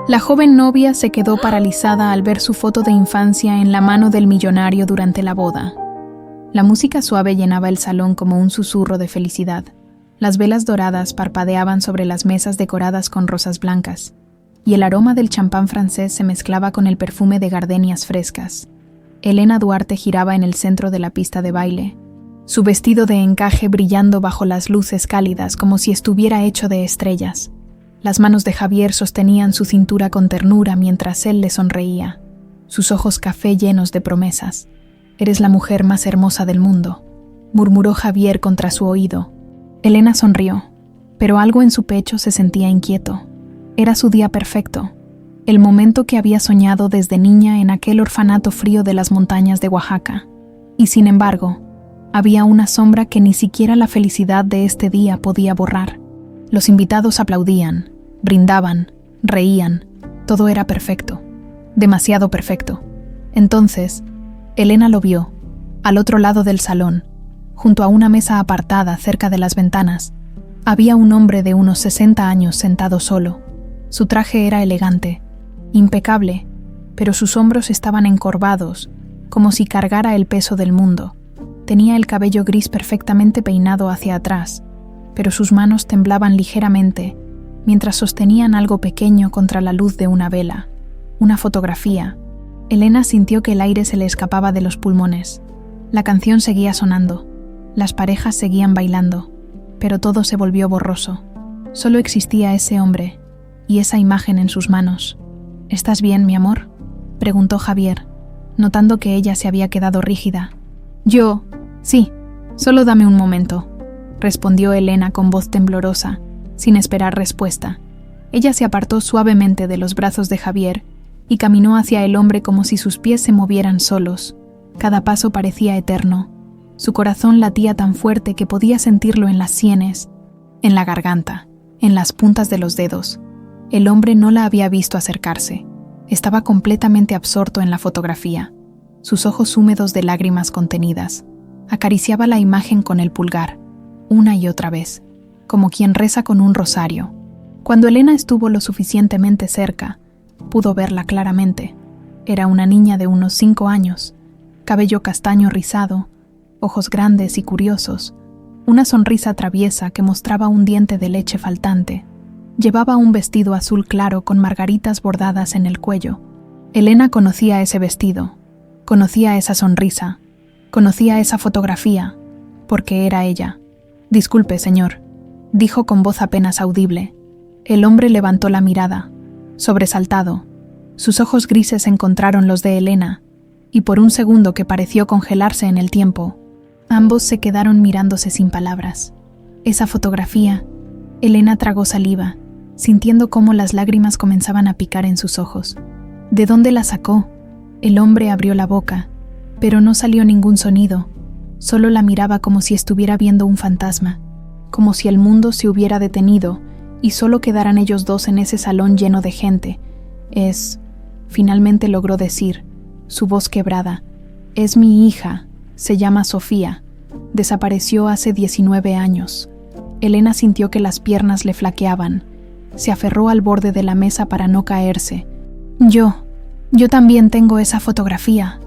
La joven novia se quedó paralizada al ver su foto de infancia en la mano del millonario durante la boda. La música suave llenaba el salón como un susurro de felicidad. Las velas doradas parpadeaban sobre las mesas decoradas con rosas blancas, y el aroma del champán francés se mezclaba con el perfume de gardenias frescas. Elena Duarte giraba en el centro de la pista de baile, su vestido de encaje brillando bajo las luces cálidas como si estuviera hecho de estrellas. Las manos de Javier sostenían su cintura con ternura mientras él le sonreía, sus ojos café llenos de promesas. «Eres la mujer más hermosa del mundo», murmuró Javier contra su oído. Elena sonrió, pero algo en su pecho se sentía inquieto. Era su día perfecto, el momento que había soñado desde niña en aquel orfanato frío de las montañas de Oaxaca. Y sin embargo, había una sombra que ni siquiera la felicidad de este día podía borrar. Los invitados aplaudían, brindaban, reían. Todo era perfecto, demasiado perfecto. Entonces, Elena lo vio, al otro lado del salón, junto a una mesa apartada cerca de las ventanas. Había un hombre de unos 60 años sentado solo. Su traje era elegante, impecable, pero sus hombros estaban encorvados, como si cargara el peso del mundo. Tenía el cabello gris perfectamente peinado hacia atrás, pero sus manos temblaban ligeramente mientras sostenían algo pequeño contra la luz de una vela, una fotografía. Elena sintió que el aire se le escapaba de los pulmones. La canción seguía sonando, las parejas seguían bailando, pero todo se volvió borroso. Solo existía ese hombre y esa imagen en sus manos. «¿Estás bien, mi amor?», preguntó Javier, notando que ella se había quedado rígida. «Yo, sí, solo dame un momento», respondió Elena con voz temblorosa, sin esperar respuesta. Ella se apartó suavemente de los brazos de Javier y caminó hacia el hombre como si sus pies se movieran solos. Cada paso parecía eterno. Su corazón latía tan fuerte que podía sentirlo en las sienes, en la garganta, en las puntas de los dedos. El hombre no la había visto acercarse. Estaba completamente absorto en la fotografía. Sus ojos húmedos de lágrimas contenidas. Acariciaba la imagen con el pulgar, una y otra vez, como quien reza con un rosario. Cuando Elena estuvo lo suficientemente cerca, pudo verla claramente. Era una niña de unos 5 años, cabello castaño rizado, ojos grandes y curiosos, una sonrisa traviesa que mostraba un diente de leche faltante. Llevaba un vestido azul claro con margaritas bordadas en el cuello. Elena conocía ese vestido, conocía esa sonrisa, conocía esa fotografía, porque era ella. «Disculpe, señor», dijo con voz apenas audible. El hombre levantó la mirada, sobresaltado. Sus ojos grises encontraron los de Elena, y por un segundo que pareció congelarse en el tiempo, ambos se quedaron mirándose sin palabras. Esa fotografía. Elena tragó saliva, sintiendo cómo las lágrimas comenzaban a picar en sus ojos. ¿De dónde la sacó? El hombre abrió la boca, pero no salió ningún sonido. Solo la miraba como si estuviera viendo un fantasma, como si el mundo se hubiera detenido y solo quedaran ellos dos en ese salón lleno de gente. Finalmente logró decir, su voz quebrada. «Es mi hija, se llama Sofía. Desapareció hace 19 años». Elena sintió que las piernas le flaqueaban. Se aferró al borde de la mesa para no caerse. Yo también tengo esa fotografía»,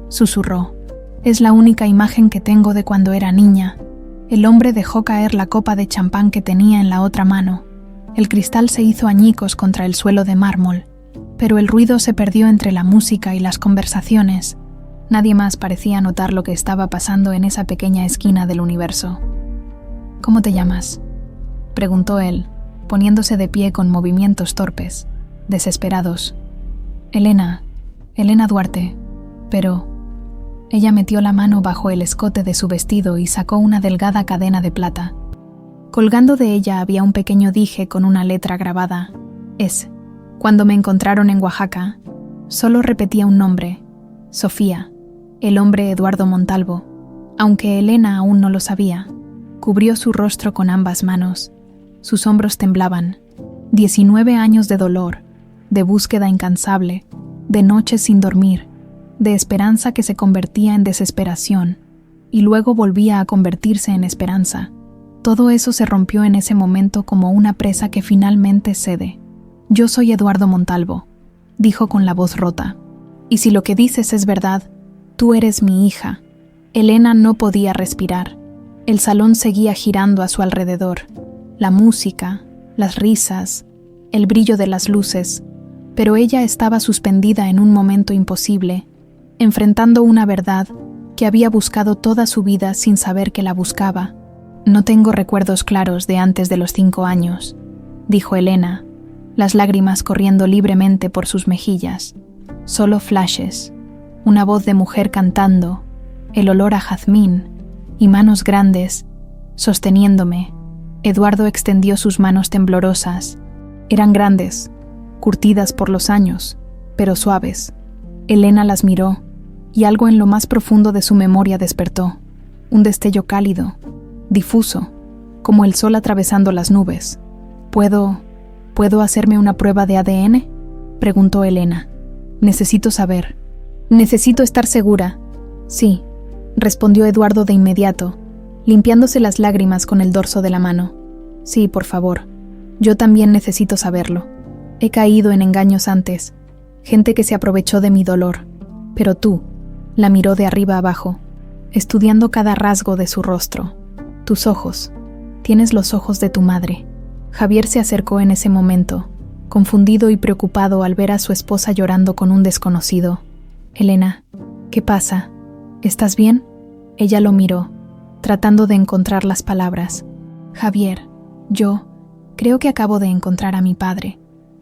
susurró. «Es la única imagen que tengo de cuando era niña». El hombre dejó caer la copa de champán que tenía en la otra mano. El cristal se hizo añicos contra el suelo de mármol, pero el ruido se perdió entre la música y las conversaciones. Nadie más parecía notar lo que estaba pasando en esa pequeña esquina del universo. «¿Cómo te llamas?», preguntó él, poniéndose de pie con movimientos torpes, desesperados. Elena Duarte, pero...». Ella metió la mano bajo el escote de su vestido y sacó una delgada cadena de plata. Colgando de ella había un pequeño dije con una letra grabada. Cuando me encontraron en Oaxaca, solo repetía un nombre, Sofía, el hombre Eduardo Montalvo. Aunque Elena aún no lo sabía, cubrió su rostro con ambas manos. Sus hombros temblaban. 19 años de dolor, de búsqueda incansable, de noches sin dormir, de esperanza que se convertía en desesperación y luego volvía a convertirse en esperanza. Todo eso se rompió en ese momento como una presa que finalmente cede. Yo soy Eduardo Montalvo, dijo con la voz rota. Y si lo que dices es verdad, tú eres mi hija. Elena no podía respirar. El salón seguía girando a su alrededor. La música, las risas, el brillo de las luces, pero ella estaba suspendida en un momento imposible, enfrentando una verdad que había buscado toda su vida sin saber que la buscaba. No tengo recuerdos claros de antes de los 5 años, dijo Elena, las lágrimas corriendo libremente por sus mejillas. Solo flashes, una voz de mujer cantando, el olor a jazmín y manos grandes, sosteniéndome. Eduardo extendió sus manos temblorosas. Eran grandes, curtidas por los años, pero suaves. Elena las miró, y algo en lo más profundo de su memoria despertó. Un destello cálido, difuso, como el sol atravesando las nubes. ¿Puedo hacerme una prueba de ADN?, preguntó Elena. Necesito saber. Necesito estar segura. Sí, respondió Eduardo de inmediato, limpiándose las lágrimas con el dorso de la mano. Sí, por favor. Yo también necesito saberlo. He caído en engaños antes, gente que se aprovechó de mi dolor. Pero tú, la miró de arriba abajo, estudiando cada rasgo de su rostro. Tus ojos. Tienes los ojos de tu madre. Javier se acercó en ese momento, confundido y preocupado al ver a su esposa llorando con un desconocido. Elena, ¿qué pasa? ¿Estás bien? Ella lo miró, tratando de encontrar las palabras. Javier, yo creo que acabo de encontrar a mi padre,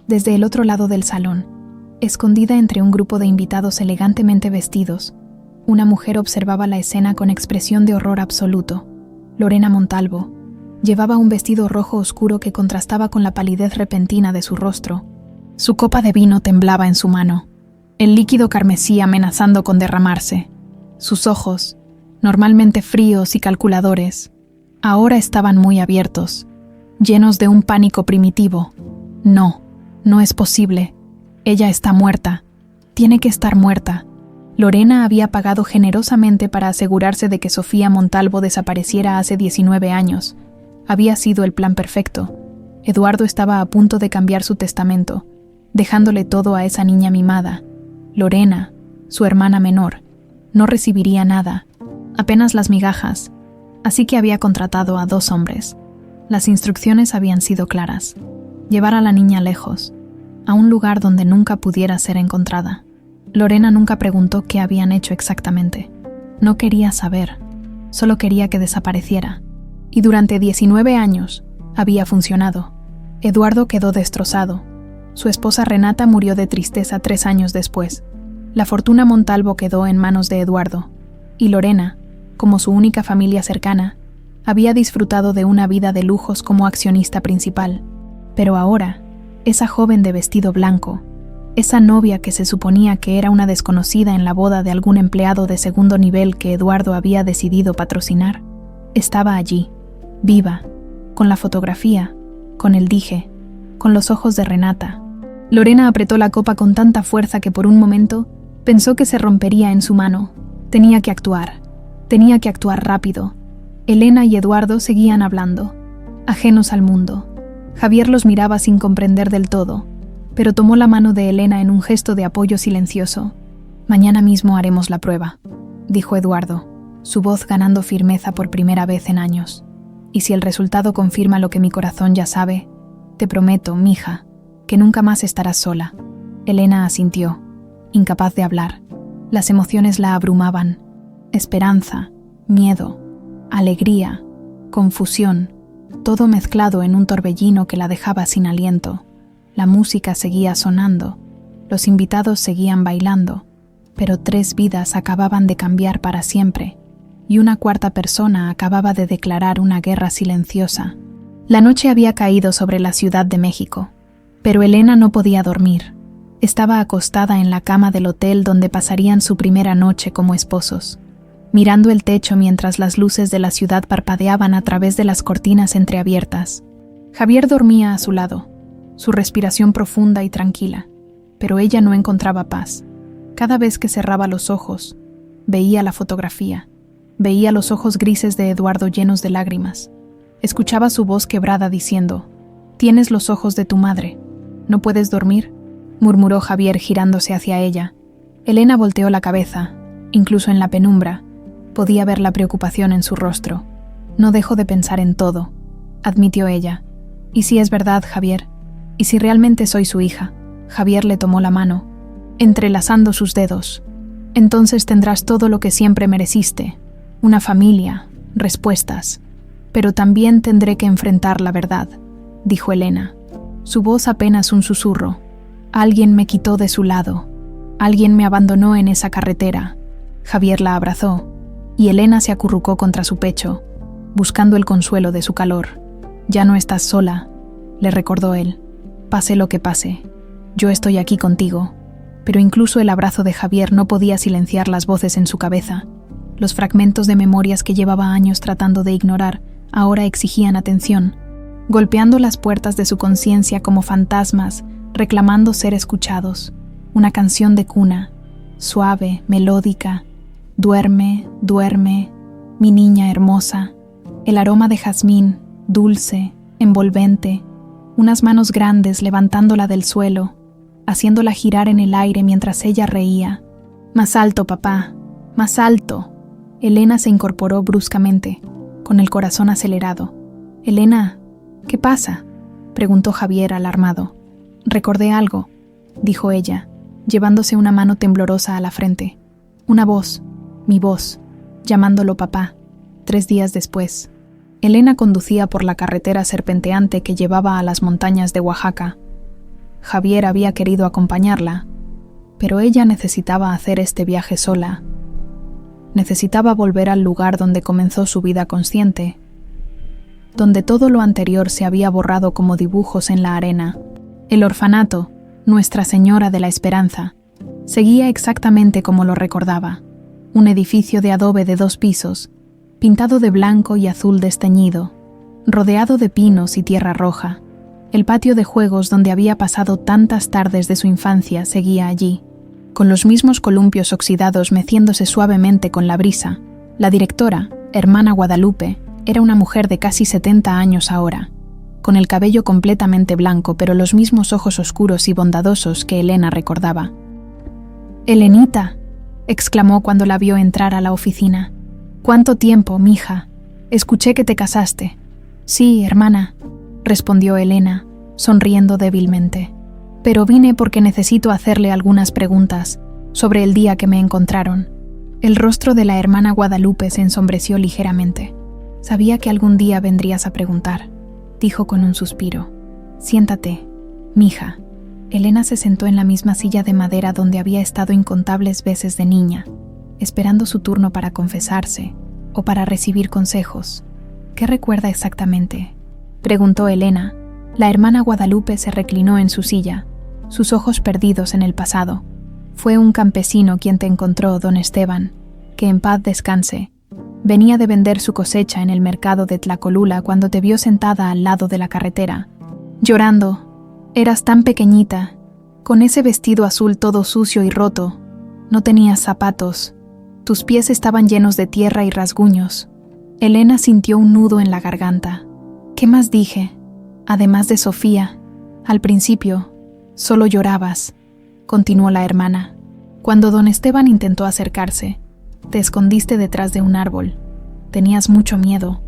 desde el otro lado del salón, escondida entre un grupo de invitados elegantemente vestidos. Una mujer observaba la escena con expresión de horror absoluto. Lorena Montalvo. Llevaba un vestido rojo oscuro que contrastaba con la palidez repentina de su rostro. Su copa de vino temblaba en su mano, el líquido carmesí amenazando con derramarse. Sus ojos, normalmente fríos y calculadores, ahora estaban muy abiertos, llenos de un pánico primitivo. No, no es posible. Ella está muerta. Tiene que estar muerta. Lorena había pagado generosamente para asegurarse de que Sofía Montalvo desapareciera hace 19 años. Había sido el plan perfecto. Eduardo estaba a punto de cambiar su testamento, dejándole todo a esa niña mimada. Lorena, su hermana menor, no recibiría nada, apenas las migajas, así que había contratado a 2 hombres. Las instrucciones habían sido claras: llevar a la niña lejos, a un lugar donde nunca pudiera ser encontrada. Lorena nunca preguntó qué habían hecho exactamente. No quería saber, solo quería que desapareciera. Y durante 19 años había funcionado. Eduardo quedó destrozado. Su esposa Renata murió de tristeza 3 años después. La fortuna Montalvo quedó en manos de Eduardo. Y Lorena, como su única familia cercana, había disfrutado de una vida de lujos como accionista principal. Pero ahora, esa joven de vestido blanco, esa novia que se suponía que era una desconocida en la boda de algún empleado de segundo nivel que Eduardo había decidido patrocinar, estaba allí, viva, con la fotografía, con el dije, con los ojos de Renata. Lorena apretó la copa con tanta fuerza que por un momento pensó que se rompería en su mano. Tenía que actuar rápido. Elena y Eduardo seguían hablando, ajenos al mundo. Javier los miraba sin comprender del todo, pero tomó la mano de Elena en un gesto de apoyo silencioso. Mañana mismo haremos la prueba, dijo Eduardo, su voz ganando firmeza por primera vez en años. Y si el resultado confirma lo que mi corazón ya sabe, te prometo, mija, que nunca más estarás sola. Elena asintió, incapaz de hablar. Las emociones la abrumaban. Esperanza, miedo, alegría, confusión, todo mezclado en un torbellino que la dejaba sin aliento. La música seguía sonando, los invitados seguían bailando, pero 3 vidas acababan de cambiar para siempre, y una 4ª persona acababa de declarar una guerra silenciosa. La noche había caído sobre la Ciudad de México, pero Elena no podía dormir. Estaba acostada en la cama del hotel donde pasarían su primera noche como esposos, mirando el techo mientras las luces de la ciudad parpadeaban a través de las cortinas entreabiertas. Javier dormía a su lado, su respiración profunda y tranquila, pero ella no encontraba paz. Cada vez que cerraba los ojos, veía la fotografía, veía los ojos grises de Eduardo llenos de lágrimas. Escuchaba su voz quebrada diciendo: «Tienes los ojos de tu madre. ¿No puedes dormir?, murmuró Javier girándose hacia ella. Elena volteó la cabeza. Incluso en la penumbra, podía ver la preocupación en su rostro. No dejo de pensar en todo, admitió ella. ¿Y si es verdad, Javier? ¿Y si realmente soy su hija? Javier le tomó la mano, entrelazando sus dedos. Entonces tendrás todo lo que siempre mereciste, una familia, respuestas. Pero también tendré que enfrentar la verdad, dijo Elena. Su voz apenas un susurro. Alguien me quitó de su lado. Alguien me abandonó en esa carretera. Javier la abrazó, y Elena se acurrucó contra su pecho, buscando el consuelo de su calor. Ya no estás sola, le recordó él. Pase lo que pase, yo estoy aquí contigo. Pero incluso el abrazo de Javier no podía silenciar las voces en su cabeza. Los fragmentos de memorias que llevaba años tratando de ignorar ahora exigían atención, golpeando las puertas de su conciencia como fantasmas, reclamando ser escuchados. Una canción de cuna, suave, melódica. Duerme, duerme, mi niña hermosa. El aroma de jazmín, dulce, envolvente. Unas manos grandes levantándola del suelo, haciéndola girar en el aire mientras ella reía. Más alto, papá, más alto. Elena se incorporó bruscamente, con el corazón acelerado. Elena, ¿qué pasa?, preguntó Javier alarmado. Recordé algo, dijo ella, llevándose una mano temblorosa a la frente. Una voz, mi voz, llamándolo papá. 3 días después. Elena conducía por la carretera serpenteante que llevaba a las montañas de Oaxaca. Javier había querido acompañarla, pero ella necesitaba hacer este viaje sola. Necesitaba volver al lugar donde comenzó su vida consciente, donde todo lo anterior se había borrado como dibujos en la arena. El orfanato, Nuestra Señora de la Esperanza, seguía exactamente como lo recordaba. Un edificio de adobe de 2 pisos, pintado de blanco y azul desteñido, rodeado de pinos y tierra roja. El patio de juegos donde había pasado tantas tardes de su infancia seguía allí, con los mismos columpios oxidados meciéndose suavemente con la brisa. La directora, hermana Guadalupe, era una mujer de casi 70 años ahora, con el cabello completamente blanco pero los mismos ojos oscuros y bondadosos que Elena recordaba. «Elenita», exclamó cuando la vio entrar a la oficina. «¿Cuánto tiempo, mija? Escuché que te casaste». «Sí, hermana», respondió Elena, sonriendo débilmente. «Pero vine porque necesito hacerle algunas preguntas sobre el día que me encontraron». El rostro de la hermana Guadalupe se ensombreció ligeramente. «Sabía que algún día vendrías a preguntar», dijo con un suspiro. «Siéntate, mija». Elena se sentó en la misma silla de madera donde había estado incontables veces de niña, esperando su turno para confesarse o para recibir consejos. «¿Qué recuerda exactamente?», preguntó Elena. La hermana Guadalupe se reclinó en su silla, sus ojos perdidos en el pasado. «Fue un campesino quien te encontró, don Esteban, que en paz descanse. Venía de vender su cosecha en el mercado de Tlacolula cuando te vio sentada al lado de la carretera, llorando. Eras tan pequeñita, con ese vestido azul todo sucio y roto. No tenías zapatos. Tus pies estaban llenos de tierra y rasguños». Elena sintió un nudo en la garganta. «¿Qué más dije? Además de Sofía, al principio, solo llorabas», continuó la hermana. «Cuando don Esteban intentó acercarse, te escondiste detrás de un árbol. Tenías mucho miedo.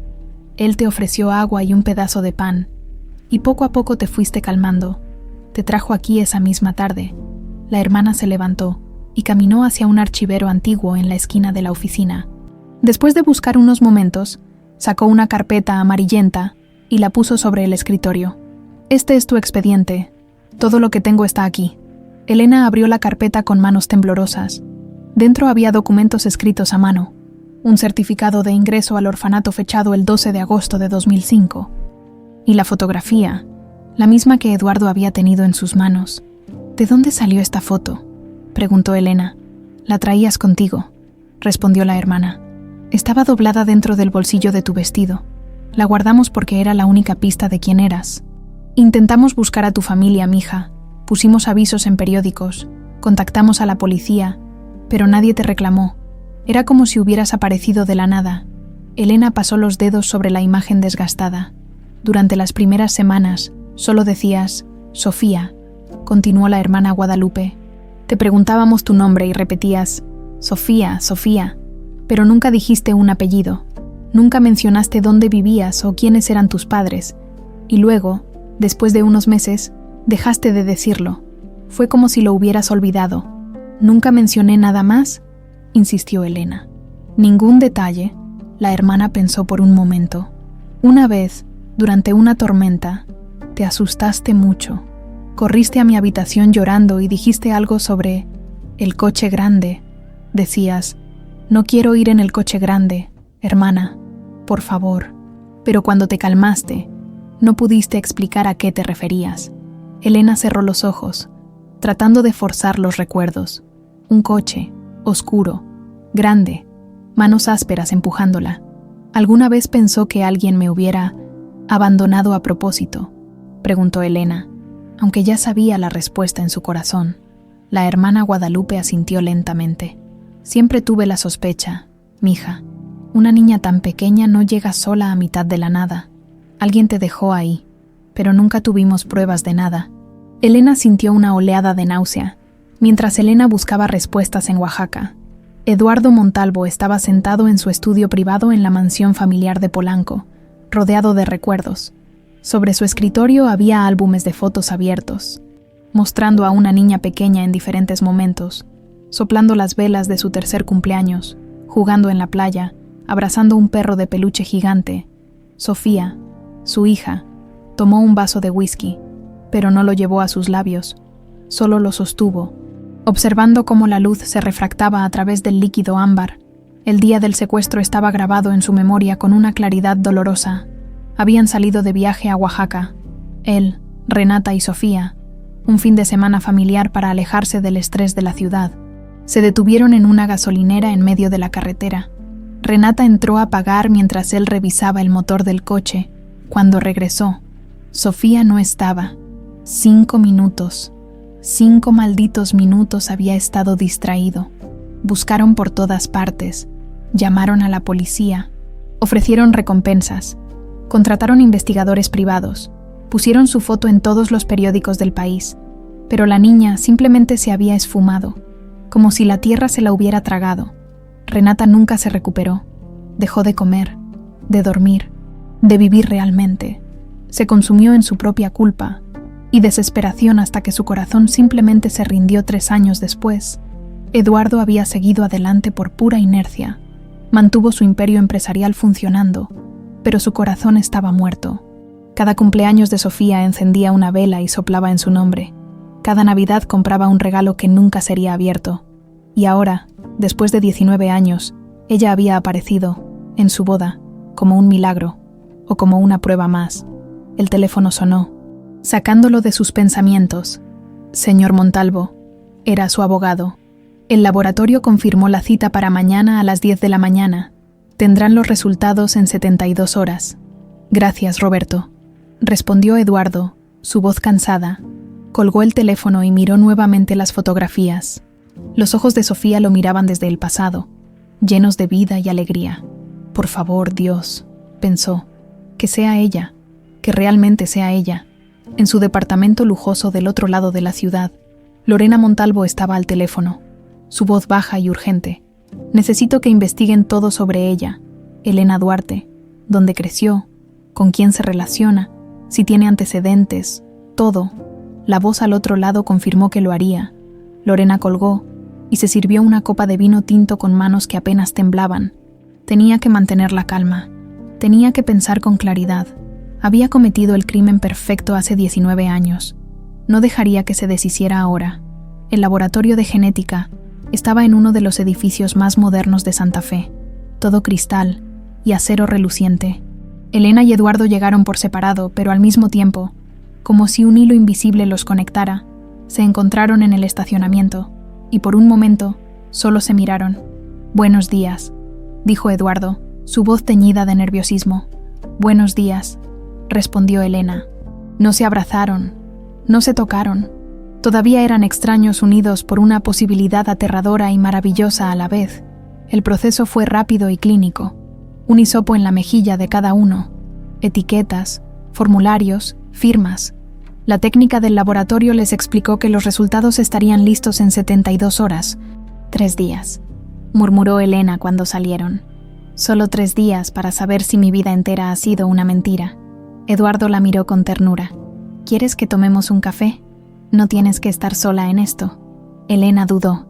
Él te ofreció agua y un pedazo de pan, y poco a poco te fuiste calmando. Te trajo aquí esa misma tarde». La hermana se levantó y caminó hacia un archivero antiguo en la esquina de la oficina. Después de buscar unos momentos, sacó una carpeta amarillenta y la puso sobre el escritorio. «Este es tu expediente. Todo lo que tengo está aquí». Elena abrió la carpeta con manos temblorosas. Dentro había documentos escritos a mano. Un certificado de ingreso al orfanato fechado el 12 de agosto de 2005. Y la fotografía, la misma que Eduardo había tenido en sus manos. «¿De dónde salió esta foto?», preguntó Elena. «La traías contigo», respondió la hermana. «Estaba doblada dentro del bolsillo de tu vestido. La guardamos porque era la única pista de quién eras. Intentamos buscar a tu familia, mija. Pusimos avisos en periódicos, contactamos a la policía, pero nadie te reclamó. Era como si hubieras aparecido de la nada». Elena pasó los dedos sobre la imagen desgastada. «Durante las primeras semanas, solo decías, Sofía, continuó la hermana Guadalupe. Te preguntábamos tu nombre y repetías, Sofía, Sofía, pero nunca dijiste un apellido. Nunca mencionaste dónde vivías o quiénes eran tus padres. Y luego, después de unos meses, dejaste de decirlo. Fue como si lo hubieras olvidado. ¿Nunca mencioné nada más?, insistió Elena. Ningún detalle, la hermana pensó por un momento. Una vez, durante una tormenta, te asustaste mucho. Corriste a mi habitación llorando y dijiste algo sobre el coche grande. Decías, no quiero ir en el coche grande, hermana, por favor. Pero cuando te calmaste, no pudiste explicar a qué te referías. Elena cerró los ojos, tratando de forzar los recuerdos. Un coche, oscuro, grande, manos ásperas empujándola. ¿Alguna vez pensó que alguien me hubiera abandonado a propósito?, preguntó Elena, aunque ya sabía la respuesta en su corazón. La hermana Guadalupe asintió lentamente. Siempre tuve la sospecha, mija. Una niña tan pequeña no llega sola a mitad de la nada. Alguien te dejó ahí, pero nunca tuvimos pruebas de nada. Elena sintió una oleada de náusea, mientras Elena buscaba respuestas en Oaxaca. Eduardo Montalvo estaba sentado en su estudio privado en la mansión familiar de Polanco, rodeado de recuerdos. Sobre su escritorio había álbumes de fotos abiertos, mostrando a una niña pequeña en diferentes momentos, soplando las velas de su tercer cumpleaños, jugando en la playa, abrazando un perro de peluche gigante. Sofía, su hija, tomó un vaso de whisky, pero no lo llevó a sus labios, solo lo sostuvo, observando cómo la luz se refractaba a través del líquido ámbar. El día del secuestro estaba grabado en su memoria con una claridad dolorosa. Habían salido de viaje a Oaxaca, él, Renata y Sofía, un fin de semana familiar para alejarse del estrés de la ciudad. Se detuvieron en una gasolinera en medio de la carretera. Renata entró a pagar mientras él revisaba el motor del coche. Cuando regresó, Sofía no estaba. 5 minutos. 5 malditos minutos había estado distraído. Buscaron por todas partes. Llamaron a la policía. Ofrecieron recompensas. Contrataron investigadores privados. Pusieron su foto en todos los periódicos del país. Pero la niña simplemente se había esfumado, como si la tierra se la hubiera tragado. Renata nunca se recuperó. Dejó de comer, de dormir, de vivir realmente. Se consumió en su propia culpa y desesperación hasta que su corazón simplemente se rindió 3 años después. Eduardo había seguido adelante por pura inercia. Mantuvo su imperio empresarial funcionando, pero su corazón estaba muerto. Cada cumpleaños de Sofía encendía una vela y soplaba en su nombre. Cada Navidad compraba un regalo que nunca sería abierto. Y ahora, después de 19 años, ella había aparecido, en su boda, como un milagro, o como una prueba más. El teléfono sonó, sacándolo de sus pensamientos. Señor Montalvo, era su abogado. El laboratorio confirmó la cita para mañana a las 10 de la mañana. Tendrán los resultados en 72 horas. Gracias, Roberto, respondió Eduardo, su voz cansada. Colgó el teléfono y miró nuevamente las fotografías. Los ojos de Sofía lo miraban desde el pasado, llenos de vida y alegría. Por favor, Dios, pensó, que sea ella, que realmente sea ella. En su departamento lujoso del otro lado de la ciudad, Lorena Montalvo estaba al teléfono, su voz baja y urgente. Necesito que investiguen todo sobre ella, Elena Duarte, dónde creció, con quién se relaciona, si tiene antecedentes, todo. La voz al otro lado confirmó que lo haría. Lorena colgó y se sirvió una copa de vino tinto con manos que apenas temblaban. Tenía que mantener la calma. Tenía que pensar con claridad. Había cometido el crimen perfecto hace 19 años. No dejaría que se deshiciera ahora. El laboratorio de genética estaba en uno de los edificios más modernos de Santa Fe. Todo cristal y acero reluciente. Elena y Eduardo llegaron por separado, pero al mismo tiempo, como si un hilo invisible los conectara, se encontraron en el estacionamiento, y por un momento solo se miraron. «Buenos días», dijo Eduardo, su voz teñida de nerviosismo. «Buenos días», respondió Elena. No se abrazaron, no se tocaron. Todavía eran extraños unidos por una posibilidad aterradora y maravillosa a la vez. El proceso fue rápido y clínico. Un hisopo en la mejilla de cada uno. Etiquetas, formularios, firmas. La técnica del laboratorio les explicó que los resultados estarían listos en 72 horas. 3 días, murmuró Elena cuando salieron. Solo 3 días para saber si mi vida entera ha sido una mentira. Eduardo la miró con ternura. ¿Quieres que tomemos un café? No tienes que estar sola en esto. Elena dudó,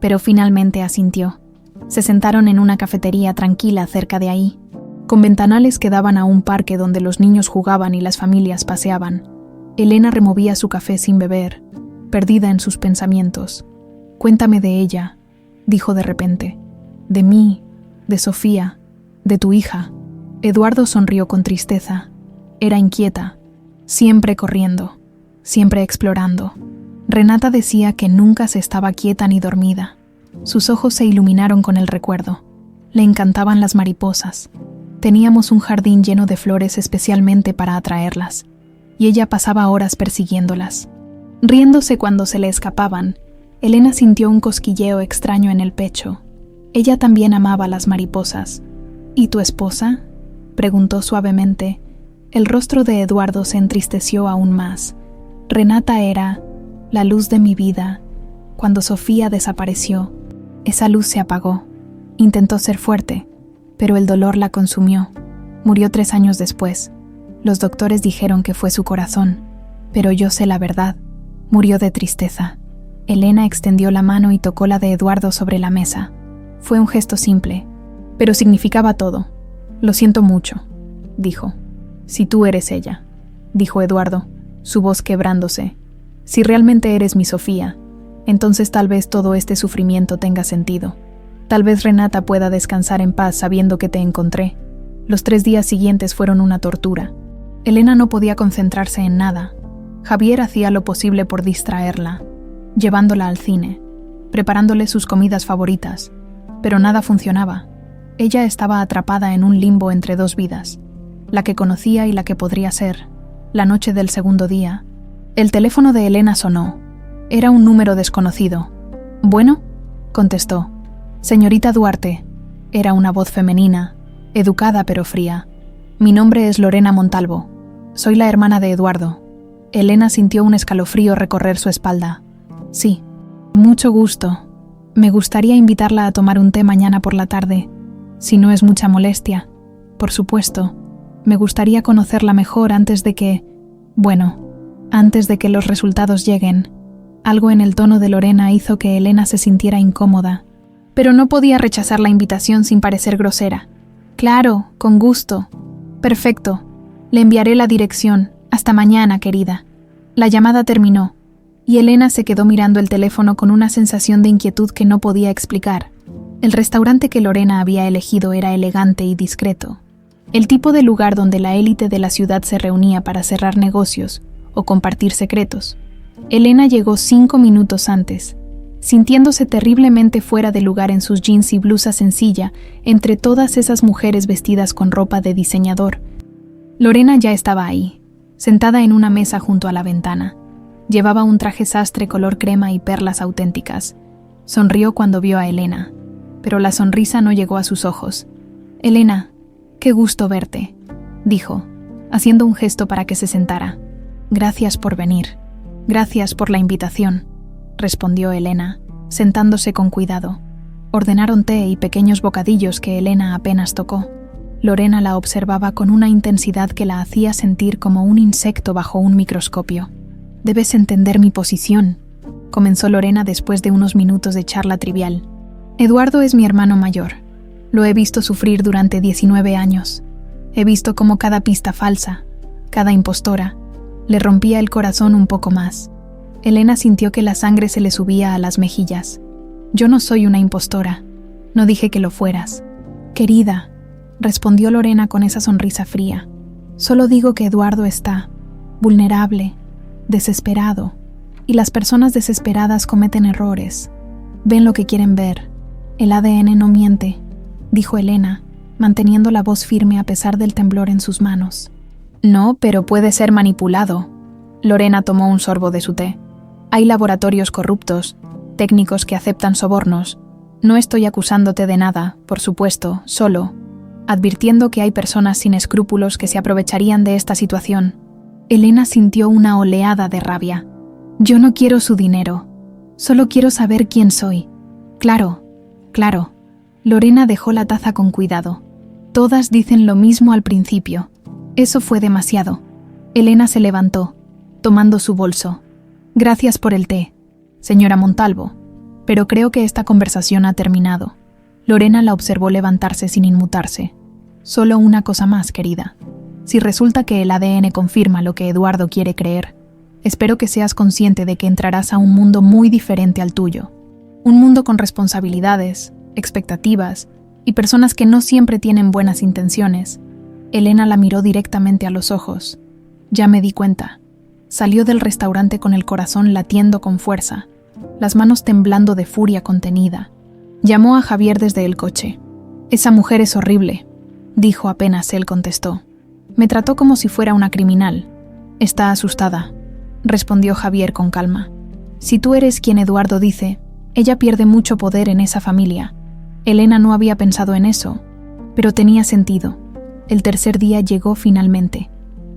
pero finalmente asintió. Se sentaron en una cafetería tranquila cerca de ahí, con ventanales que daban a un parque donde los niños jugaban y las familias paseaban. Elena removía su café sin beber, perdida en sus pensamientos. «Cuéntame de ella», dijo de repente. «De mí, de Sofía, de tu hija». Eduardo sonrió con tristeza. Era inquieta, siempre corriendo, siempre explorando. Renata decía que nunca se estaba quieta ni dormida. Sus ojos se iluminaron con el recuerdo. Le encantaban las mariposas. Teníamos un jardín lleno de flores especialmente para atraerlas, y ella pasaba horas persiguiéndolas. Riéndose cuando se le escapaban, Elena sintió un cosquilleo extraño en el pecho. Ella también amaba las mariposas. ¿Y tu esposa?, preguntó suavemente. El rostro de Eduardo se entristeció aún más. Renata era la luz de mi vida. Cuando Sofía desapareció, esa luz se apagó. Intentó ser fuerte, pero el dolor la consumió. Murió 3 años después. Los doctores dijeron que fue su corazón, pero yo sé la verdad. Murió de tristeza. Elena extendió la mano y tocó la de Eduardo sobre la mesa. Fue un gesto simple, pero significaba todo. Lo siento mucho, dijo. Si tú eres ella, dijo Eduardo, su voz quebrándose. Si realmente eres mi Sofía, entonces tal vez todo este sufrimiento tenga sentido. Tal vez Renata pueda descansar en paz sabiendo que te encontré. Los 3 días siguientes fueron una tortura. Elena no podía concentrarse en nada. Javier hacía lo posible por distraerla, llevándola al cine, preparándole sus comidas favoritas, pero nada funcionaba. Ella estaba atrapada en un limbo entre 2 vidas, la que conocía y la que podría ser. La noche del segundo día, el teléfono de Elena sonó. Era un número desconocido. «¿Bueno?», contestó. «Señorita Duarte». Era una voz femenina, educada pero fría. «Mi nombre es Lorena Montalvo. Soy la hermana de Eduardo». Elena sintió un escalofrío recorrer su espalda. «Sí, mucho gusto. Me gustaría invitarla a tomar un té mañana por la tarde, si no es mucha molestia. Por supuesto, me gustaría conocerla mejor antes de que los resultados lleguen». Algo en el tono de Lorena hizo que Elena se sintiera incómoda, pero no podía rechazar la invitación sin parecer grosera. «Claro, con gusto. Perfecto. Le enviaré la dirección. Hasta mañana, querida». La llamada terminó, y Elena se quedó mirando el teléfono con una sensación de inquietud que no podía explicar. El restaurante que Lorena había elegido era elegante y discreto. El tipo de lugar donde la élite de la ciudad se reunía para cerrar negocios o compartir secretos. Elena llegó 5 minutos antes, sintiéndose terriblemente fuera de lugar en sus jeans y blusa sencilla entre todas esas mujeres vestidas con ropa de diseñador. Lorena ya estaba ahí, sentada en una mesa junto a la ventana. Llevaba un traje sastre color crema y perlas auténticas. Sonrió cuando vio a Elena, pero la sonrisa no llegó a sus ojos. «Elena, qué gusto verte», dijo, haciendo un gesto para que se sentara. «Gracias por venir». «Gracias por la invitación», respondió Elena, sentándose con cuidado. Ordenaron té y pequeños bocadillos que Elena apenas tocó. Lorena la observaba con una intensidad que la hacía sentir como un insecto bajo un microscopio. «Debes entender mi posición», comenzó Lorena después de unos minutos de charla trivial. «Eduardo es mi hermano mayor. Lo he visto sufrir durante 19 años. He visto cómo cada pista falsa, cada impostora, le rompía el corazón un poco más». Elena sintió que la sangre se le subía a las mejillas. «Yo no soy una impostora. No dije que lo fueras». «Querida», respondió Lorena con esa sonrisa fría. «Solo digo que Eduardo está vulnerable, desesperado, y las personas desesperadas cometen errores. Ven lo que quieren ver. El ADN no miente», dijo Elena, manteniendo la voz firme a pesar del temblor en sus manos. «No, pero puede ser manipulado». Lorena tomó un sorbo de su té. «Hay laboratorios corruptos, técnicos que aceptan sobornos. No estoy acusándote de nada, por supuesto, solo advirtiendo que hay personas sin escrúpulos que se aprovecharían de esta situación». Elena sintió una oleada de rabia. Yo no quiero su dinero. Solo quiero saber quién soy. Claro, claro. Lorena dejó la taza con cuidado. Todas dicen lo mismo al principio. Eso fue demasiado. Elena se levantó, tomando su bolso. Gracias por el té, señora Montalvo, pero creo que esta conversación ha terminado. Lorena la observó levantarse sin inmutarse. Solo una cosa más, querida. Si resulta que el ADN confirma lo que Eduardo quiere creer, espero que seas consciente de que entrarás a un mundo muy diferente al tuyo. Un mundo con responsabilidades, expectativas y personas que no siempre tienen buenas intenciones. Elena la miró directamente a los ojos. Ya me di cuenta. Salió del restaurante con el corazón latiendo con fuerza, las manos temblando de furia contenida. Llamó a Javier desde el coche. Esa mujer es horrible, dijo apenas él contestó. Me trató como si fuera una criminal. Está asustada, respondió Javier con calma. Si tú eres quien Eduardo dice, ella pierde mucho poder en esa familia. Elena no había pensado en eso, pero tenía sentido. El tercer día llegó finalmente.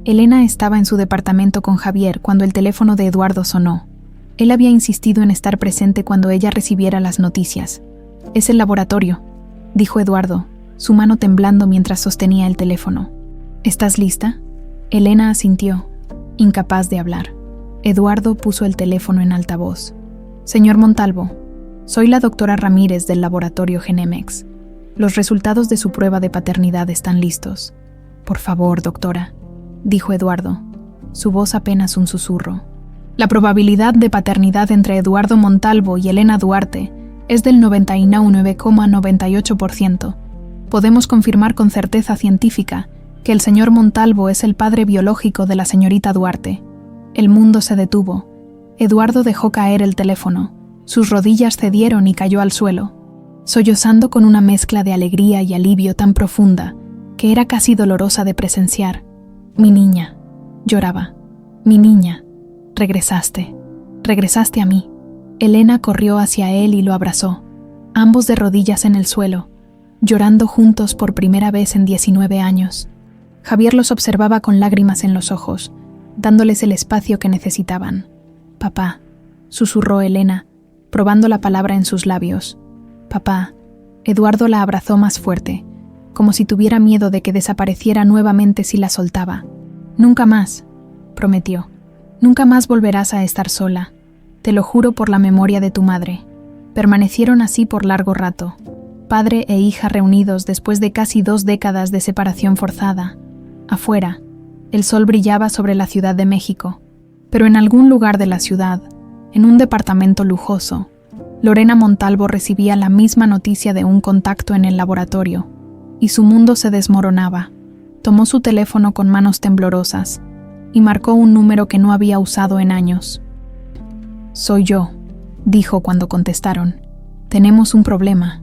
Elena estaba en su departamento con Javier cuando el teléfono de Eduardo sonó. Él había insistido en estar presente cuando ella recibiera las noticias. Es el laboratorio, dijo Eduardo, su mano temblando mientras sostenía el teléfono. ¿Estás lista? Elena asintió, incapaz de hablar. Eduardo puso el teléfono en altavoz. Señor Montalvo, soy la doctora Ramírez del laboratorio Genemex. Los resultados de su prueba de paternidad están listos. Por favor, doctora, dijo Eduardo, su voz apenas un susurro. La probabilidad de paternidad entre Eduardo Montalvo y Elena Duarte es del 99,98%. Podemos confirmar con certeza científica que el señor Montalvo es el padre biológico de la señorita Duarte. El mundo se detuvo. Eduardo dejó caer el teléfono. Sus rodillas cedieron y cayó al suelo, sollozando con una mezcla de alegría y alivio tan profunda que era casi dolorosa de presenciar. Mi niña, lloraba. Mi niña, regresaste a mí. Elena corrió hacia él y lo abrazó, ambos de rodillas en el suelo, llorando juntos por primera vez en 19 años. Javier los observaba con lágrimas en los ojos, dándoles el espacio que necesitaban. Papá, susurró Elena, probando la palabra en sus labios. Papá. Eduardo la abrazó más fuerte, como si tuviera miedo de que desapareciera nuevamente si la soltaba. Nunca más, prometió. Nunca más volverás a estar sola. Te lo juro por la memoria de tu madre. Permanecieron así por largo rato, padre e hija reunidos después de casi 2 décadas de separación forzada. Afuera, el sol brillaba sobre la Ciudad de México, pero en algún lugar de la ciudad, en un departamento lujoso, Lorena Montalvo recibía la misma noticia de un contacto en el laboratorio, y su mundo se desmoronaba. Tomó su teléfono con manos temblorosas y marcó un número que no había usado en años. Soy yo, dijo cuando contestaron. Tenemos un problema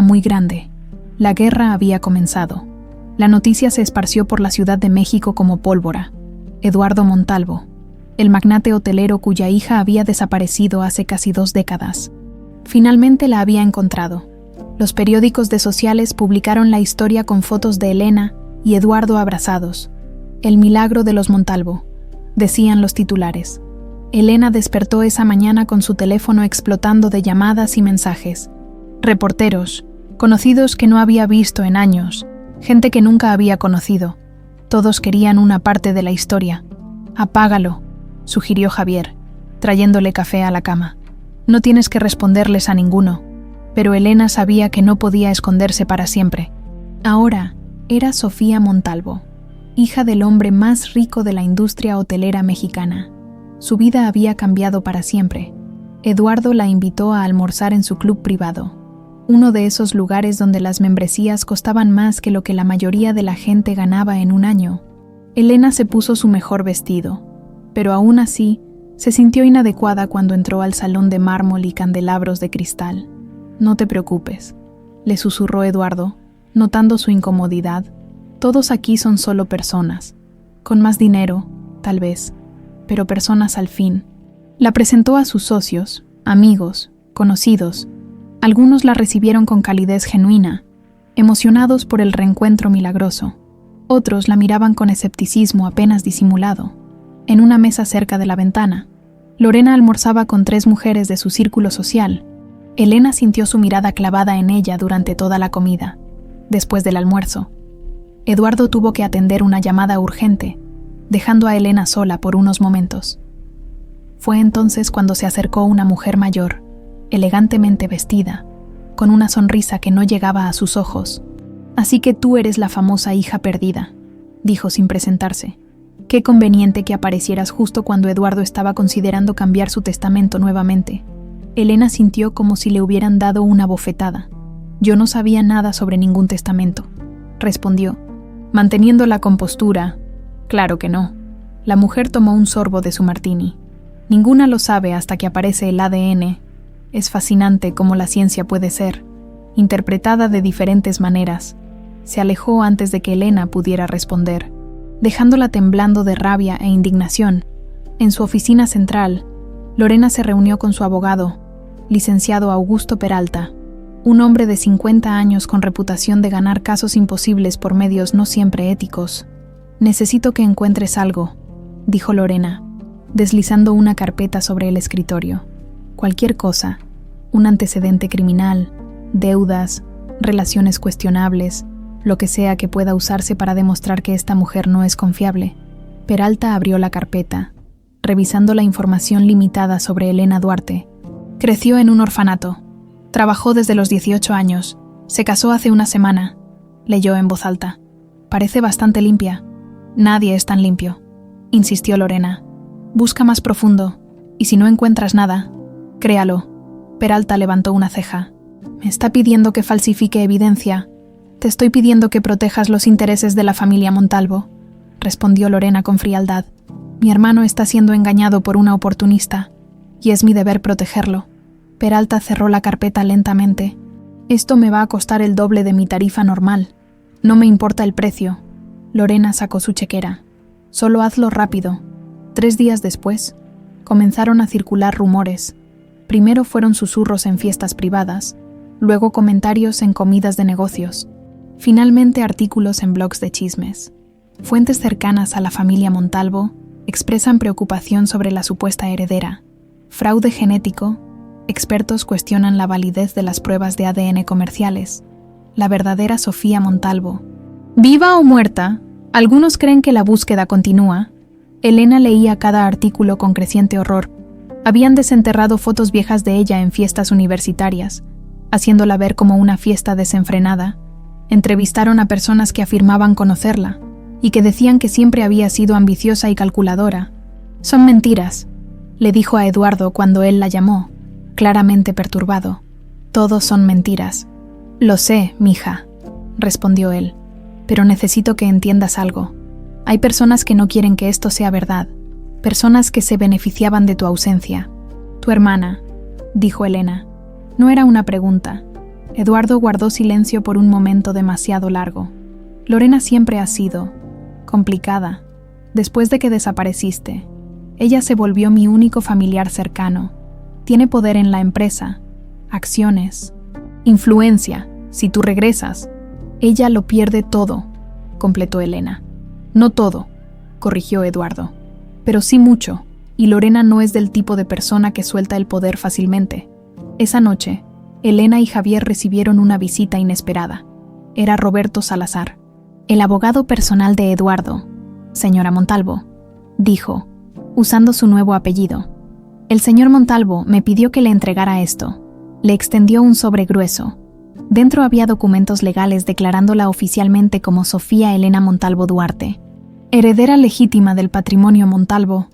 muy grande. La guerra había comenzado. La noticia se esparció por la Ciudad de México como pólvora. Eduardo Montalvo, el magnate hotelero cuya hija había desaparecido hace casi 2 décadas. Finalmente la había encontrado. Los periódicos de sociales publicaron la historia con fotos de Elena y Eduardo abrazados. El milagro de los Montalvo, decían los titulares. Elena despertó esa mañana con su teléfono explotando de llamadas y mensajes. Reporteros, conocidos que no había visto en años, gente que nunca había conocido. Todos querían una parte de la historia. Apágalo, sugirió Javier, trayéndole café a la cama. No tienes que responderles a ninguno. Pero Elena sabía que no podía esconderse para siempre. Ahora era Sofía Montalvo, hija del hombre más rico de la industria hotelera mexicana. Su vida había cambiado para siempre. Eduardo la invitó a almorzar en su club privado, uno de esos lugares donde las membresías costaban más que lo que la mayoría de la gente ganaba en un año. Elena se puso su mejor vestido, pero aún así se sintió inadecuada cuando entró al salón de mármol y candelabros de cristal. No te preocupes, le susurró Eduardo, notando su incomodidad. Todos aquí son solo personas, con más dinero, tal vez, pero personas al fin. La presentó a sus socios, amigos, conocidos. Algunos la recibieron con calidez genuina, emocionados por el reencuentro milagroso. Otros la miraban con escepticismo apenas disimulado. En una mesa cerca de la ventana, Lorena almorzaba con 3 mujeres de su círculo social. Elena sintió su mirada clavada en ella durante toda la comida. Después del almuerzo, Eduardo tuvo que atender una llamada urgente, dejando a Elena sola por unos momentos. Fue entonces cuando se acercó una mujer mayor, elegantemente vestida, con una sonrisa que no llegaba a sus ojos. «Así que tú eres la famosa hija perdida», dijo sin presentarse. «Qué conveniente que aparecieras justo cuando Eduardo estaba considerando cambiar su testamento nuevamente». Elena sintió como si le hubieran dado una bofetada. «Yo no sabía nada sobre ningún testamento», respondió, manteniendo la compostura. «Claro que no». La mujer tomó un sorbo de su martini. «Ninguna lo sabe hasta que aparece el ADN. Es fascinante cómo la ciencia puede ser, interpretada de diferentes maneras». Se alejó antes de que Elena pudiera responder, dejándola temblando de rabia e indignación. En su oficina central, Lorena se reunió con su abogado, licenciado Augusto Peralta, un hombre de 50 años con reputación de ganar casos imposibles por medios no siempre éticos. «Necesito que encuentres algo», dijo Lorena, deslizando una carpeta sobre el escritorio. «Cualquier cosa, un antecedente criminal, deudas, relaciones cuestionables, lo que sea que pueda usarse para demostrar que esta mujer no es confiable». Peralta abrió la carpeta, revisando la información limitada sobre Elena Duarte. Creció en un orfanato. Trabajó desde los 18 años. Se casó hace una semana. Leyó en voz alta. «Parece bastante limpia». «Nadie es tan limpio», insistió Lorena. «Busca más profundo, y si no encuentras nada, créalo». Peralta levantó una ceja. «¿Me está pidiendo que falsifique evidencia?» «Te estoy pidiendo que protejas los intereses de la familia Montalvo», respondió Lorena con frialdad. «Mi hermano está siendo engañado por una oportunista, y es mi deber protegerlo». Peralta cerró la carpeta lentamente. «Esto me va a costar el doble de mi tarifa normal. No me importa el precio». Lorena sacó su chequera. «Solo hazlo rápido». 3 días después, comenzaron a circular rumores. Primero fueron susurros en fiestas privadas, luego comentarios en comidas de negocios, finalmente artículos en blogs de chismes. Fuentes cercanas a la familia Montalvo expresan preocupación sobre la supuesta heredera. Fraude genético. Expertos cuestionan la validez de las pruebas de ADN comerciales. La verdadera Sofía Montalvo. Viva o muerta, algunos creen que la búsqueda continúa. Elena leía cada artículo con creciente horror. Habían desenterrado fotos viejas de ella en fiestas universitarias, haciéndola ver como una fiesta desenfrenada. Entrevistaron a personas que afirmaban conocerla y que decían que siempre había sido ambiciosa y calculadora. «Son mentiras», le dijo a Eduardo cuando él la llamó, claramente perturbado. «Todos son mentiras». «Lo sé, mija», respondió él, «pero necesito que entiendas algo. Hay personas que no quieren que esto sea verdad, personas que se beneficiaban de tu ausencia». «Tu hermana», dijo Elena. No era una pregunta. Eduardo guardó silencio por un momento demasiado largo. «Lorena siempre ha sido complicada. Después de que desapareciste, ella se volvió mi único familiar cercano. Tiene poder en la empresa, acciones, influencia. Si tú regresas, ella lo pierde todo», completó Elena. «No todo», corrigió Eduardo, «pero sí mucho, y Lorena no es del tipo de persona que suelta el poder fácilmente». Esa noche, Elena y Javier recibieron una visita inesperada. Era Roberto Salazar, el abogado personal de Eduardo. «Señora Montalvo», dijo, usando su nuevo apellido. «El señor Montalvo me pidió que le entregara esto». Le extendió un sobre grueso. Dentro había documentos legales declarándola oficialmente como Sofía Elena Montalvo Duarte, heredera legítima del patrimonio Montalvo.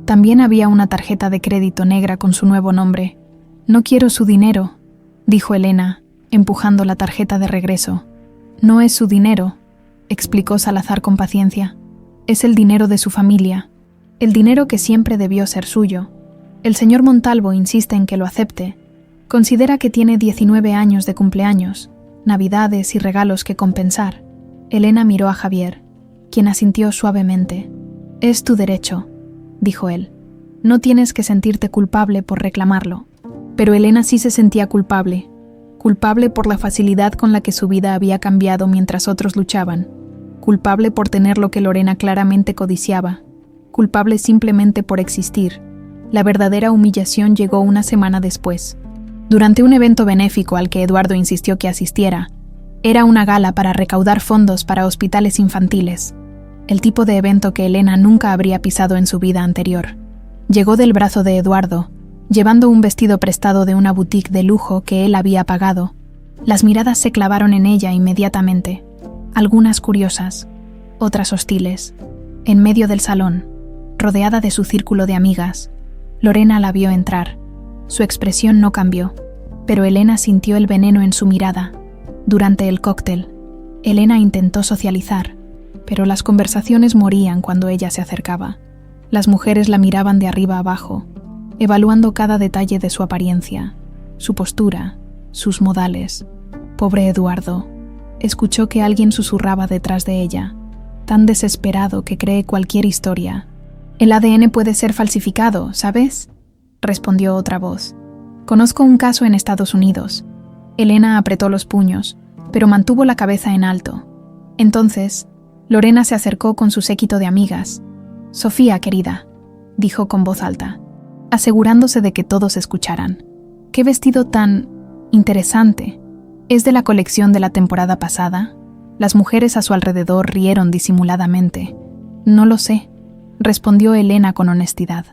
También había una tarjeta de crédito negra con su nuevo nombre. «No quiero su dinero», dijo Elena, empujando la tarjeta de regreso. «No es su dinero», explicó Salazar con paciencia. «Es el dinero de su familia, el dinero que siempre debió ser suyo. El señor Montalvo insiste en que lo acepte. Considera que tiene 19 años de cumpleaños, navidades y regalos que compensar». Elena miró a Javier, quien asintió suavemente. «Es tu derecho», dijo él. «No tienes que sentirte culpable por reclamarlo». Pero Elena sí se sentía culpable por la facilidad con la que su vida había cambiado mientras otros luchaban. culpable por tener lo que Lorena claramente codiciaba, culpable simplemente por existir. La verdadera humillación llegó una semana después. Durante un evento benéfico al que Eduardo insistió que asistiera, era una gala para recaudar fondos para hospitales infantiles, el tipo de evento que Elena nunca habría pisado en su vida anterior. Llegó del brazo de Eduardo, llevando un vestido prestado de una boutique de lujo que él había pagado. Las miradas se clavaron en ella inmediatamente, algunas curiosas, otras hostiles. En medio del salón, rodeada de su círculo de amigas, Lorena la vio entrar. Su expresión no cambió, pero Elena sintió el veneno en su mirada. Durante el cóctel, Elena intentó socializar, pero las conversaciones morían cuando ella se acercaba. Las mujeres la miraban de arriba abajo, evaluando cada detalle de su apariencia, su postura, sus modales. Pobre Eduardo. Escuchó que alguien susurraba detrás de ella, tan desesperado que cree cualquier historia. «El ADN puede ser falsificado, ¿sabes?», respondió otra voz. «Conozco un caso en Estados Unidos». Elena apretó los puños, pero mantuvo la cabeza en alto. Entonces, Lorena se acercó con su séquito de amigas. «Sofía, querida», dijo con voz alta, asegurándose de que todos escucharan. «¿Qué vestido tan interesante? ¿Es de la colección de la temporada pasada?». Las mujeres a su alrededor rieron disimuladamente. «No lo sé», respondió Elena con honestidad.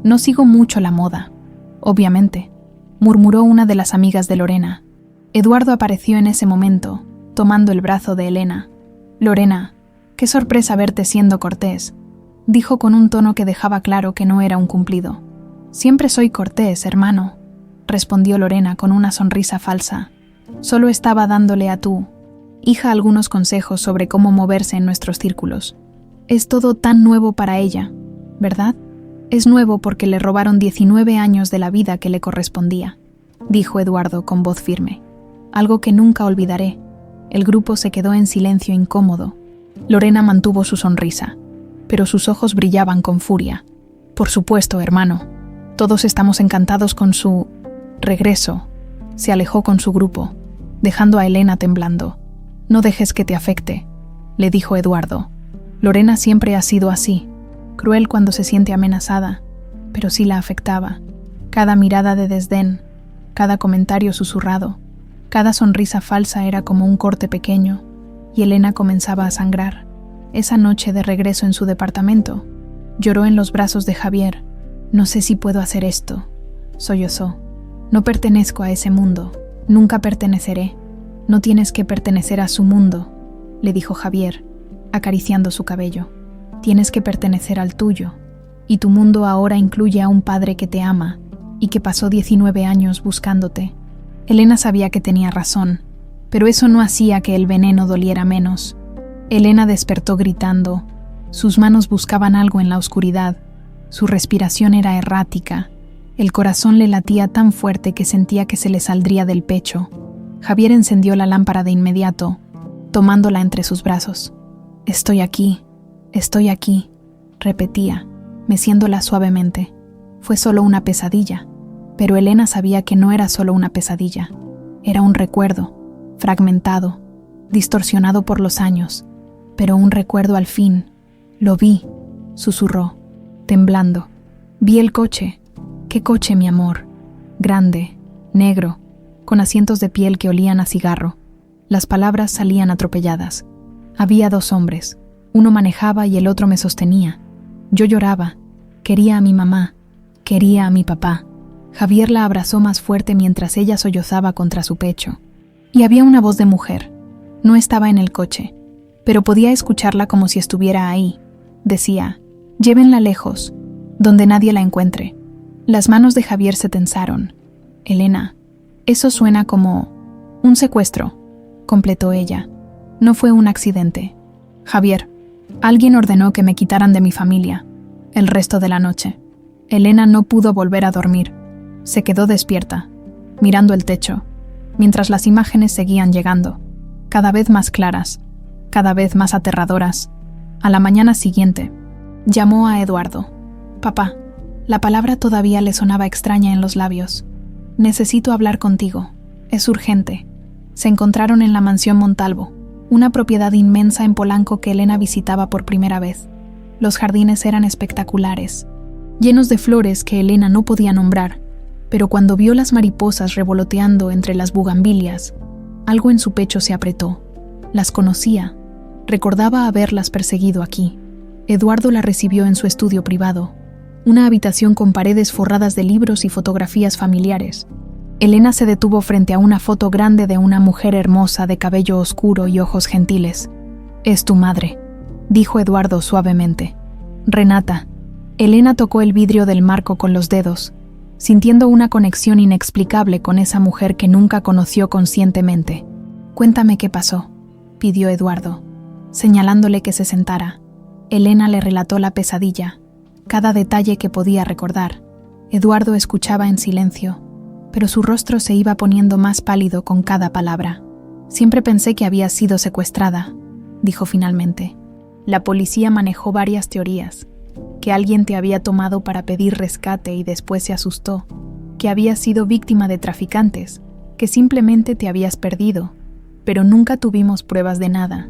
«No sigo mucho la moda». «Obviamente», murmuró una de las amigas de Lorena. Eduardo apareció en ese momento, tomando el brazo de Elena. «Lorena, qué sorpresa verte siendo cortés», dijo con un tono que dejaba claro que no era un cumplido. «Siempre soy cortés, hermano», respondió Lorena con una sonrisa falsa. «Solo estaba dándole a tu hija algunos consejos sobre cómo moverse en nuestros círculos. Es todo tan nuevo para ella, ¿verdad? Es nuevo porque le robaron 19 años de la vida que le correspondía», dijo Eduardo con voz firme. «Algo que nunca olvidaré». El grupo se quedó en silencio incómodo. Lorena mantuvo su sonrisa, pero sus ojos brillaban con furia. «Por supuesto, hermano. Todos estamos encantados con su regreso». Se alejó con su grupo, dejando a Elena temblando. «No dejes que te afecte», le dijo Eduardo. «Lorena siempre ha sido así, cruel cuando se siente amenazada, pero sí la afectaba. Cada mirada de desdén, cada comentario susurrado, cada sonrisa falsa era como un corte pequeño, y Elena comenzaba a sangrar. Esa noche de regreso en su departamento, lloró en los brazos de Javier. «No sé si puedo hacer esto», sollozó. «No pertenezco a ese mundo, nunca perteneceré. No tienes que pertenecer a su mundo», le dijo Javier, acariciando su cabello. «Tienes que pertenecer al tuyo, y tu mundo ahora incluye a un padre que te ama y que pasó 19 años buscándote». Elena sabía que tenía razón, pero eso no hacía que el veneno doliera menos. Elena despertó gritando. Sus manos buscaban algo en la oscuridad. Su respiración era errática. El corazón le latía tan fuerte que sentía que se le saldría del pecho. Javier encendió la lámpara de inmediato, tomándola entre sus brazos. «Estoy aquí, repetía, meciéndola suavemente. Fue solo una pesadilla, pero Elena sabía que no era solo una pesadilla. Era un recuerdo, fragmentado, distorsionado por los años, pero un recuerdo al fin. «Lo vi», susurró, temblando. «Vi el coche». «¿Qué coche, mi amor?» «Grande, negro, con asientos de piel que olían a cigarro». Las palabras salían atropelladas. Había 2 hombres. Uno manejaba y el otro me sostenía. Yo lloraba. Quería a mi mamá. Quería a mi papá. Javier la abrazó más fuerte mientras ella sollozaba contra su pecho. Y había una voz de mujer. No estaba en el coche, pero podía escucharla como si estuviera ahí. Decía: «Llévenla lejos, donde nadie la encuentre». Las manos de Javier se tensaron. «Elena, eso suena como un secuestro», completó ella. «No fue un accidente. Javier, alguien ordenó que me quitaran de mi familia el resto de la noche». Elena no pudo volver a dormir. Se quedó despierta, mirando el techo, mientras las imágenes seguían llegando, cada vez más claras, cada vez más aterradoras. A la mañana siguiente, llamó a Eduardo. «Papá». La palabra todavía le sonaba extraña en los labios. «Necesito hablar contigo. Es urgente». Se encontraron en la mansión Montalvo. una propiedad inmensa en Polanco que Elena visitaba por primera vez. Los jardines eran espectaculares, llenos de flores que Elena no podía nombrar, pero cuando vio las mariposas revoloteando entre las bugambilias, algo en su pecho se apretó. Las conocía, recordaba haberlas perseguido aquí. Eduardo la recibió en su estudio privado, una habitación con paredes forradas de libros y fotografías familiares. Elena se detuvo frente a una foto grande de una mujer hermosa de cabello oscuro y ojos gentiles. «Es tu madre», dijo Eduardo suavemente. «Renata». Elena tocó el vidrio del marco con los dedos, sintiendo una conexión inexplicable con esa mujer que nunca conoció conscientemente. «Cuéntame qué pasó», pidió Eduardo, señalándole que se sentara. Elena le relató la pesadilla, cada detalle que podía recordar. Eduardo escuchaba en silencio, pero su rostro se iba poniendo más pálido con cada palabra. «Siempre pensé que había sido secuestrada», dijo finalmente. «La policía manejó varias teorías, que alguien te había tomado para pedir rescate y después se asustó, que habías sido víctima de traficantes, que simplemente te habías perdido, pero nunca tuvimos pruebas de nada.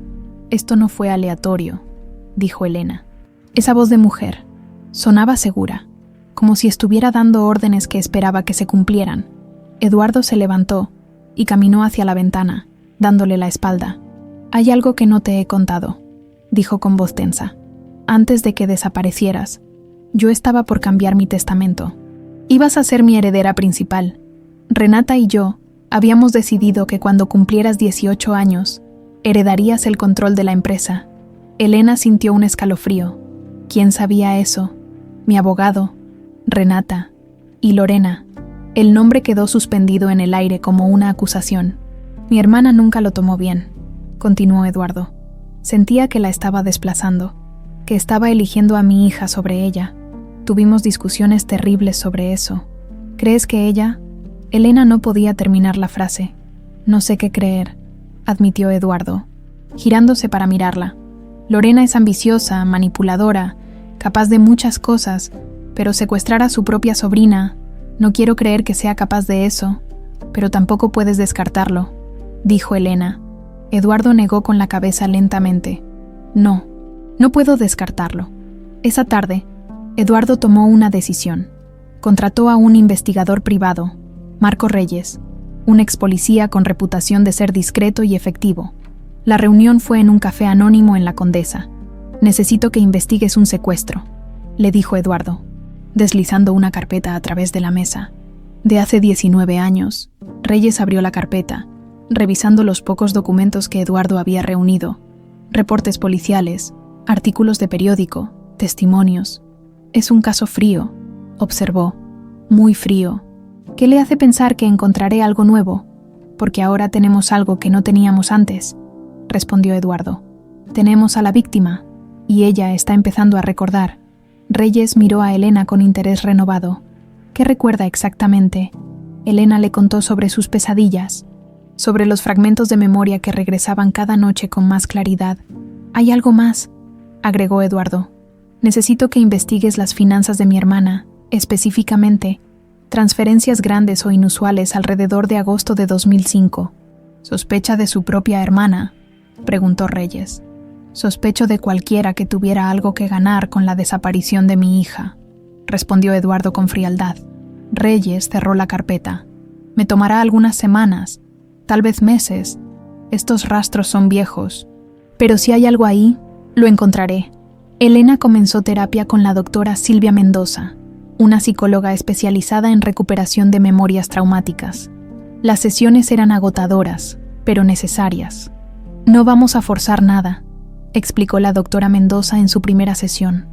Esto no fue aleatorio», dijo Elena. Esa voz de mujer sonaba segura, como si estuviera dando órdenes que esperaba que se cumplieran. Eduardo se levantó y caminó hacia la ventana, dándole la espalda. «Hay algo que no te he contado», dijo con voz tensa. «Antes de que desaparecieras, yo estaba por cambiar mi testamento. Ibas a ser mi heredera principal. Renata y yo habíamos decidido que cuando cumplieras 18 años, heredarías el control de la empresa». Elena sintió un escalofrío. ¿Quién sabía eso? Mi abogado, Renata y Lorena. El nombre quedó suspendido en el aire como una acusación. Mi hermana nunca lo tomó bien, continuó Eduardo. Sentía que la estaba desplazando, que estaba eligiendo a mi hija sobre ella. Tuvimos discusiones terribles sobre eso. ¿Crees que ella...? Elena no podía terminar la frase. «No sé qué creer», admitió Eduardo, girándose para mirarla. «Lorena es ambiciosa, manipuladora, capaz de muchas cosas, pero secuestrar a su propia sobrina, no quiero creer que sea capaz de eso, pero tampoco puedes descartarlo», dijo Elena. Eduardo negó con la cabeza lentamente. «No, no puedo descartarlo». Esa tarde, Eduardo tomó una decisión. Contrató a un investigador privado, Marco Reyes, un ex policía con reputación de ser discreto y efectivo. La reunión fue en un café anónimo en La Condesa. «Necesito que investigues un secuestro», le dijo Eduardo, deslizando una carpeta a través de la mesa. De hace 19 años, Reyes abrió la carpeta, revisando los pocos documentos que Eduardo había reunido. Reportes policiales, artículos de periódico, testimonios. «Es un caso frío», observó, «muy frío. ¿Qué le hace pensar que encontraré algo nuevo? Porque ahora tenemos algo que no teníamos antes», respondió Eduardo. «Tenemos a la víctima, y ella está empezando a recordar». Reyes miró a Elena con interés renovado. «¿Qué recuerda exactamente?». Elena le contó sobre sus pesadillas, sobre los fragmentos de memoria que regresaban cada noche con más claridad. «Hay algo más», agregó Eduardo. «Necesito que investigues las finanzas de mi hermana, específicamente, transferencias grandes o inusuales alrededor de agosto de 2005. ¿Sospecha de su propia hermana?», preguntó Reyes. «Sospecho de cualquiera que tuviera algo que ganar con la desaparición de mi hija», respondió Eduardo con frialdad. Reyes cerró la carpeta. «Me tomará algunas semanas, tal vez meses. Estos rastros son viejos. Pero si hay algo ahí, lo encontraré». Elena comenzó terapia con la doctora Silvia Mendoza, una psicóloga especializada en recuperación de memorias traumáticas. Las sesiones eran agotadoras, pero necesarias. «No vamos a forzar nada», explicó la doctora Mendoza en su primera sesión.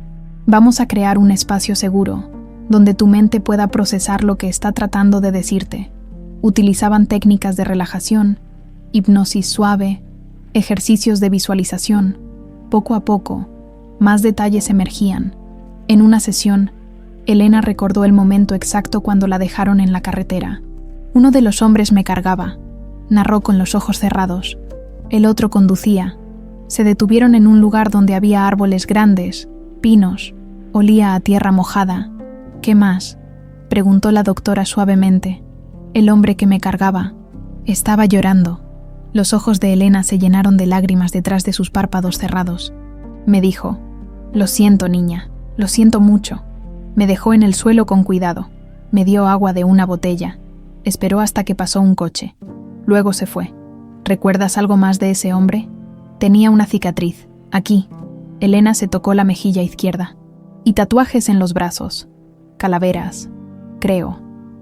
«Vamos a crear un espacio seguro, donde tu mente pueda procesar lo que está tratando de decirte». Utilizaban técnicas de relajación, hipnosis suave, ejercicios de visualización. Poco a poco, más detalles emergían. En una sesión, Elena recordó el momento exacto cuando la dejaron en la carretera. «Uno de los hombres me cargaba», narró con los ojos cerrados. «El otro conducía. Se detuvieron en un lugar donde había árboles grandes, pinos, olía a tierra mojada». «¿Qué más?», preguntó la doctora suavemente. «El hombre que me cargaba estaba llorando». Los ojos de Elena se llenaron de lágrimas detrás de sus párpados cerrados. Me dijo: «Lo siento, niña, lo siento mucho». Me dejó en el suelo con cuidado. Me dio agua de una botella. Esperó hasta que pasó un coche. Luego se fue. ¿Recuerdas algo más de ese hombre? Tenía una cicatriz, aquí. Elena se tocó la mejilla izquierda. Y tatuajes en los brazos. Calaveras, creo.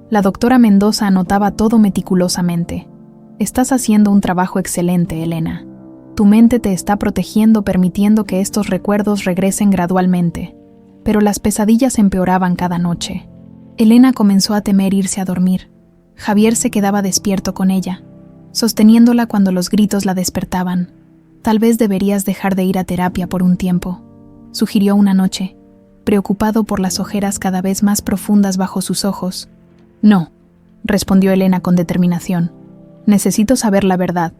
La doctora Mendoza anotaba todo meticulosamente. Estás haciendo un trabajo excelente, Elena. Tu mente te está protegiendo, permitiendo que estos recuerdos regresen gradualmente. Pero las pesadillas empeoraban cada noche. Elena comenzó a temer irse a dormir. Javier se quedaba despierto con ella, sosteniéndola cuando los gritos la despertaban. Tal vez deberías dejar de ir a terapia por un tiempo, sugirió una noche, preocupado por las ojeras cada vez más profundas bajo sus ojos. No, respondió Elena con determinación. Necesito saber la verdad.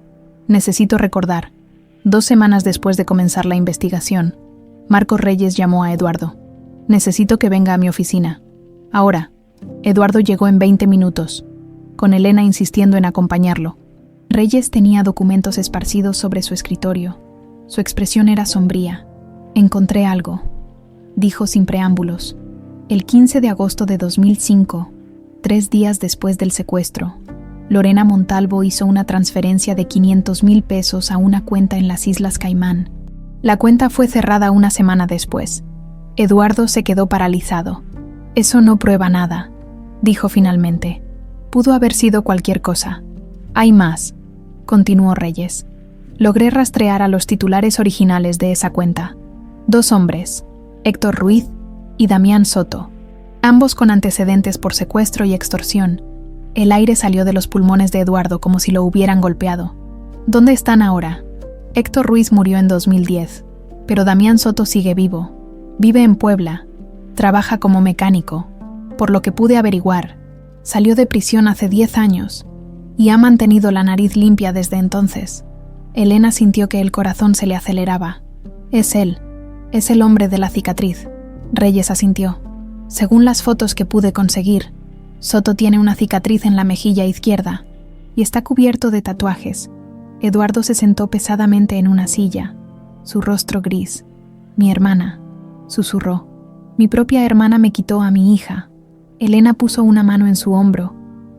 Necesito recordar. 2 semanas después de comenzar la investigación, Marcos Reyes llamó a Eduardo. Necesito que venga a mi oficina. Ahora. Eduardo llegó en 20 minutos, con Elena insistiendo en acompañarlo. Reyes tenía documentos esparcidos sobre su escritorio. Su expresión era sombría. Encontré algo, dijo sin preámbulos. El 15 de agosto de 2005, 3 días después del secuestro, Lorena Montalvo hizo una transferencia de 500,000 pesos a una cuenta en las Islas Caimán. La cuenta fue cerrada una semana después. Eduardo se quedó paralizado. Eso no prueba nada, dijo finalmente. Pudo haber sido cualquier cosa. Hay más, continuó Reyes. Logré rastrear a los titulares originales de esa cuenta. 2 hombres, Héctor Ruiz y Damián Soto, ambos con antecedentes por secuestro y extorsión. El aire salió de los pulmones de Eduardo como si lo hubieran golpeado. ¿Dónde están ahora? Héctor Ruiz murió en 2010, pero Damián Soto sigue vivo. Vive en Puebla. Trabaja como mecánico. Por lo que pude averiguar, salió de prisión hace 10 años y ha mantenido la nariz limpia desde entonces. Elena sintió que el corazón se le aceleraba. Es él. Es el hombre de la cicatriz. Reyes asintió. Según las fotos que pude conseguir, Soto tiene una cicatriz en la mejilla izquierda y está cubierto de tatuajes. Eduardo se sentó pesadamente en una silla, su rostro gris. Mi hermana, susurró. Mi propia hermana me quitó a mi hija. Elena puso una mano en su hombro,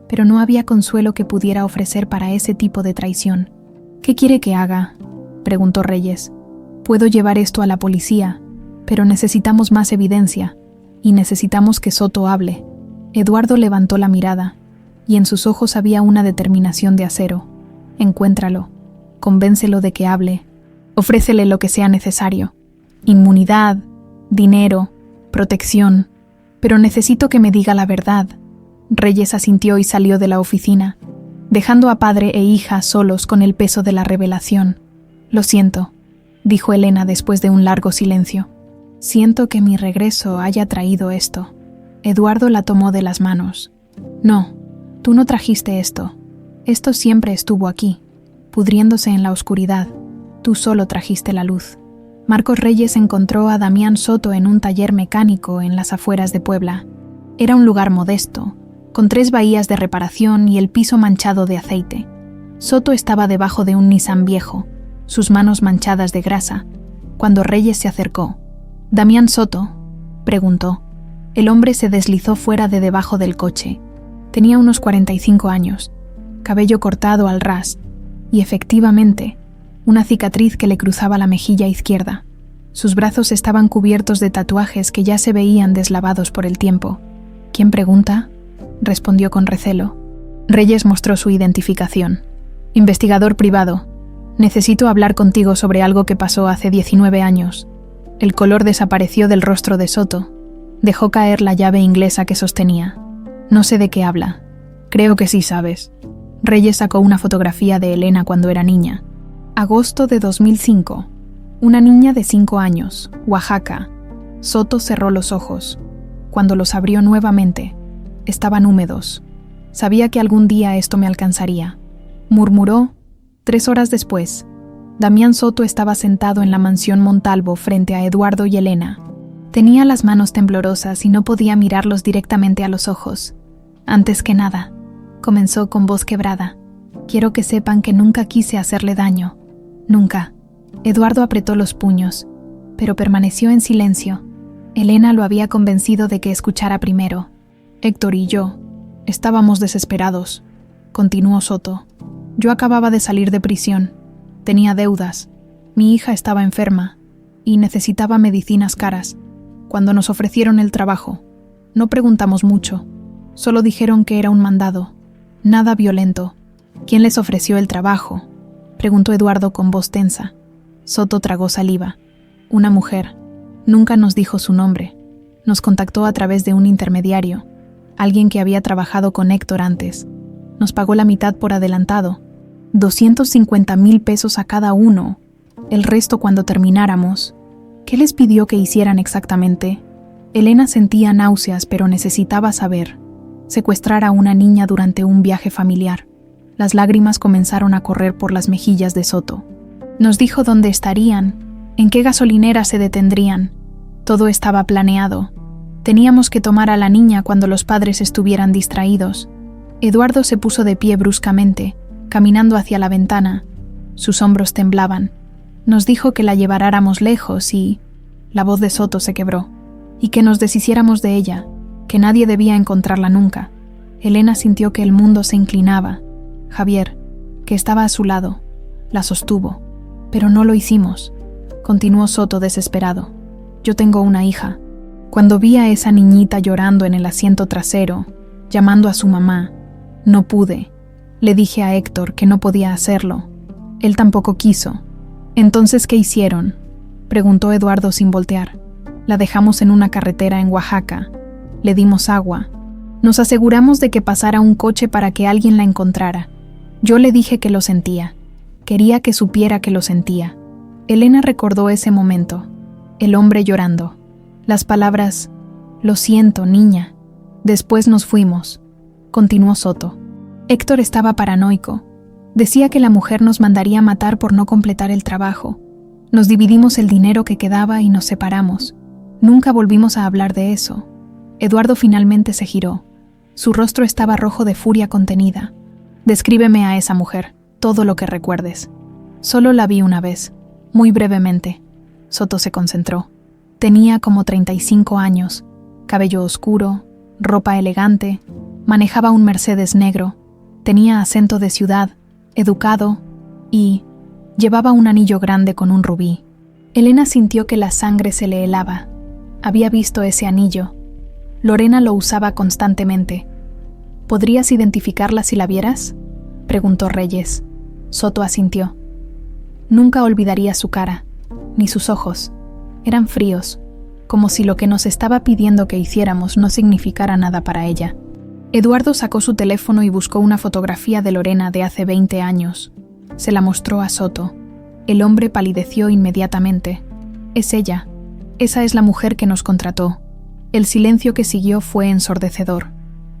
pero no había consuelo que pudiera ofrecer para ese tipo de traición. ¿Qué quiere que haga?, preguntó Reyes. Puedo llevar esto a la policía, pero necesitamos más evidencia, y necesitamos que Soto hable. Eduardo levantó la mirada, y en sus ojos había una determinación de acero. Encuéntralo, convéncelo de que hable, ofrécele lo que sea necesario. Inmunidad, dinero, protección, pero necesito que me diga la verdad. Reyes asintió y salió de la oficina, dejando a padre e hija solos con el peso de la revelación. Lo siento, dijo Elena después de un largo silencio. Siento que mi regreso haya traído esto. Eduardo la tomó de las manos. No, tú no trajiste esto. Esto siempre estuvo aquí, pudriéndose en la oscuridad. Tú solo trajiste la luz. Marcos Reyes encontró a Damián Soto en un taller mecánico en las afueras de Puebla. Era un lugar modesto, con 3 bahías de reparación y el piso manchado de aceite. Soto estaba debajo de un Nissan viejo, sus manos manchadas de grasa, cuando Reyes se acercó. «¿Damián Soto?», preguntó. El hombre se deslizó fuera de debajo del coche. Tenía unos 45 años, cabello cortado al ras, y efectivamente, una cicatriz que le cruzaba la mejilla izquierda. Sus brazos estaban cubiertos de tatuajes que ya se veían deslavados por el tiempo. «¿Quién pregunta?», respondió con recelo. Reyes mostró su identificación. «Investigador privado. Necesito hablar contigo sobre algo que pasó hace 19 años». El color desapareció del rostro de Soto. Dejó caer la llave inglesa que sostenía. «No sé de qué habla. Creo que sí sabes». Reyes sacó una fotografía de Elena cuando era niña. Agosto de 2005. Una niña de 5 años, Oaxaca. Soto cerró los ojos. Cuando los abrió nuevamente, estaban húmedos. Sabía que algún día esto me alcanzaría. Murmuró. 3 horas después, Damián Soto estaba sentado en la mansión Montalvo frente a Eduardo y Elena. Tenía las manos temblorosas y no podía mirarlos directamente a los ojos. «Antes que nada», comenzó con voz quebrada, Quiero que sepan que nunca quise hacerle daño. Nunca. Eduardo apretó los puños, pero permaneció en silencio. Elena lo había convencido de que escuchara primero. Héctor y yo estábamos desesperados, continuó Soto. Yo acababa de salir de prisión. Tenía deudas. Mi hija estaba enferma y necesitaba medicinas caras. Cuando nos ofrecieron el trabajo, no preguntamos mucho. Solo dijeron que era un mandado. Nada violento. ¿Quién les ofreció el trabajo?, preguntó Eduardo con voz tensa. Soto tragó saliva. Una mujer. Nunca nos dijo su nombre. Nos contactó a través de un intermediario, alguien que había trabajado con Héctor antes. Nos pagó la mitad por adelantado, 250,000 pesos a cada uno. El resto cuando termináramos. ¿Qué les pidió que hicieran exactamente? Elena sentía náuseas, pero necesitaba saber. Secuestrar a una niña durante un viaje familiar. Las lágrimas comenzaron a correr por las mejillas de Soto. Nos dijo dónde estarían, en qué gasolinera se detendrían. Todo estaba planeado. Teníamos que tomar a la niña cuando los padres estuvieran distraídos. Eduardo se puso de pie bruscamente, caminando hacia la ventana. Sus hombros temblaban. Nos dijo que la lleváramos lejos y... La voz de Soto se quebró. Y que nos deshiciéramos de ella, que nadie debía encontrarla nunca. Elena sintió que el mundo se inclinaba. Javier, que estaba a su lado, la sostuvo. Pero no lo hicimos, continuó Soto desesperado. Yo tengo una hija. Cuando vi a esa niñita llorando en el asiento trasero, llamando a su mamá, no pude. Le dije a Héctor que no podía hacerlo. Él tampoco quiso. ¿Entonces qué hicieron?, preguntó Eduardo sin voltear. La dejamos en una carretera en Oaxaca. Le dimos agua. Nos aseguramos de que pasara un coche para que alguien la encontrara. Yo le dije que lo sentía. Quería que supiera que lo sentía. Elena recordó ese momento. El hombre llorando. Las palabras, lo siento, niña. Después nos fuimos. Continuó Soto. Héctor estaba paranoico. Decía que la mujer nos mandaría matar por no completar el trabajo. Nos dividimos el dinero que quedaba y nos separamos. Nunca volvimos a hablar de eso. Eduardo finalmente se giró. Su rostro estaba rojo de furia contenida. Descríbeme a esa mujer, todo lo que recuerdes. Solo la vi una vez, muy brevemente. Soto se concentró. Tenía como 35 años, cabello oscuro, ropa elegante, manejaba un Mercedes negro, tenía acento de ciudad, educado y llevaba un anillo grande con un rubí. Elena sintió que la sangre se le helaba. Había visto ese anillo. Lorena lo usaba constantemente. ¿Podrías identificarla si la vieras?, preguntó Reyes. Soto asintió. Nunca olvidaría su cara, ni sus ojos. Eran fríos, como si lo que nos estaba pidiendo que hiciéramos no significara nada para ella. Eduardo sacó su teléfono y buscó una fotografía de Lorena de hace 20 años. Se la mostró a Soto. El hombre palideció inmediatamente. Es ella. Esa es la mujer que nos contrató. El silencio que siguió fue ensordecedor.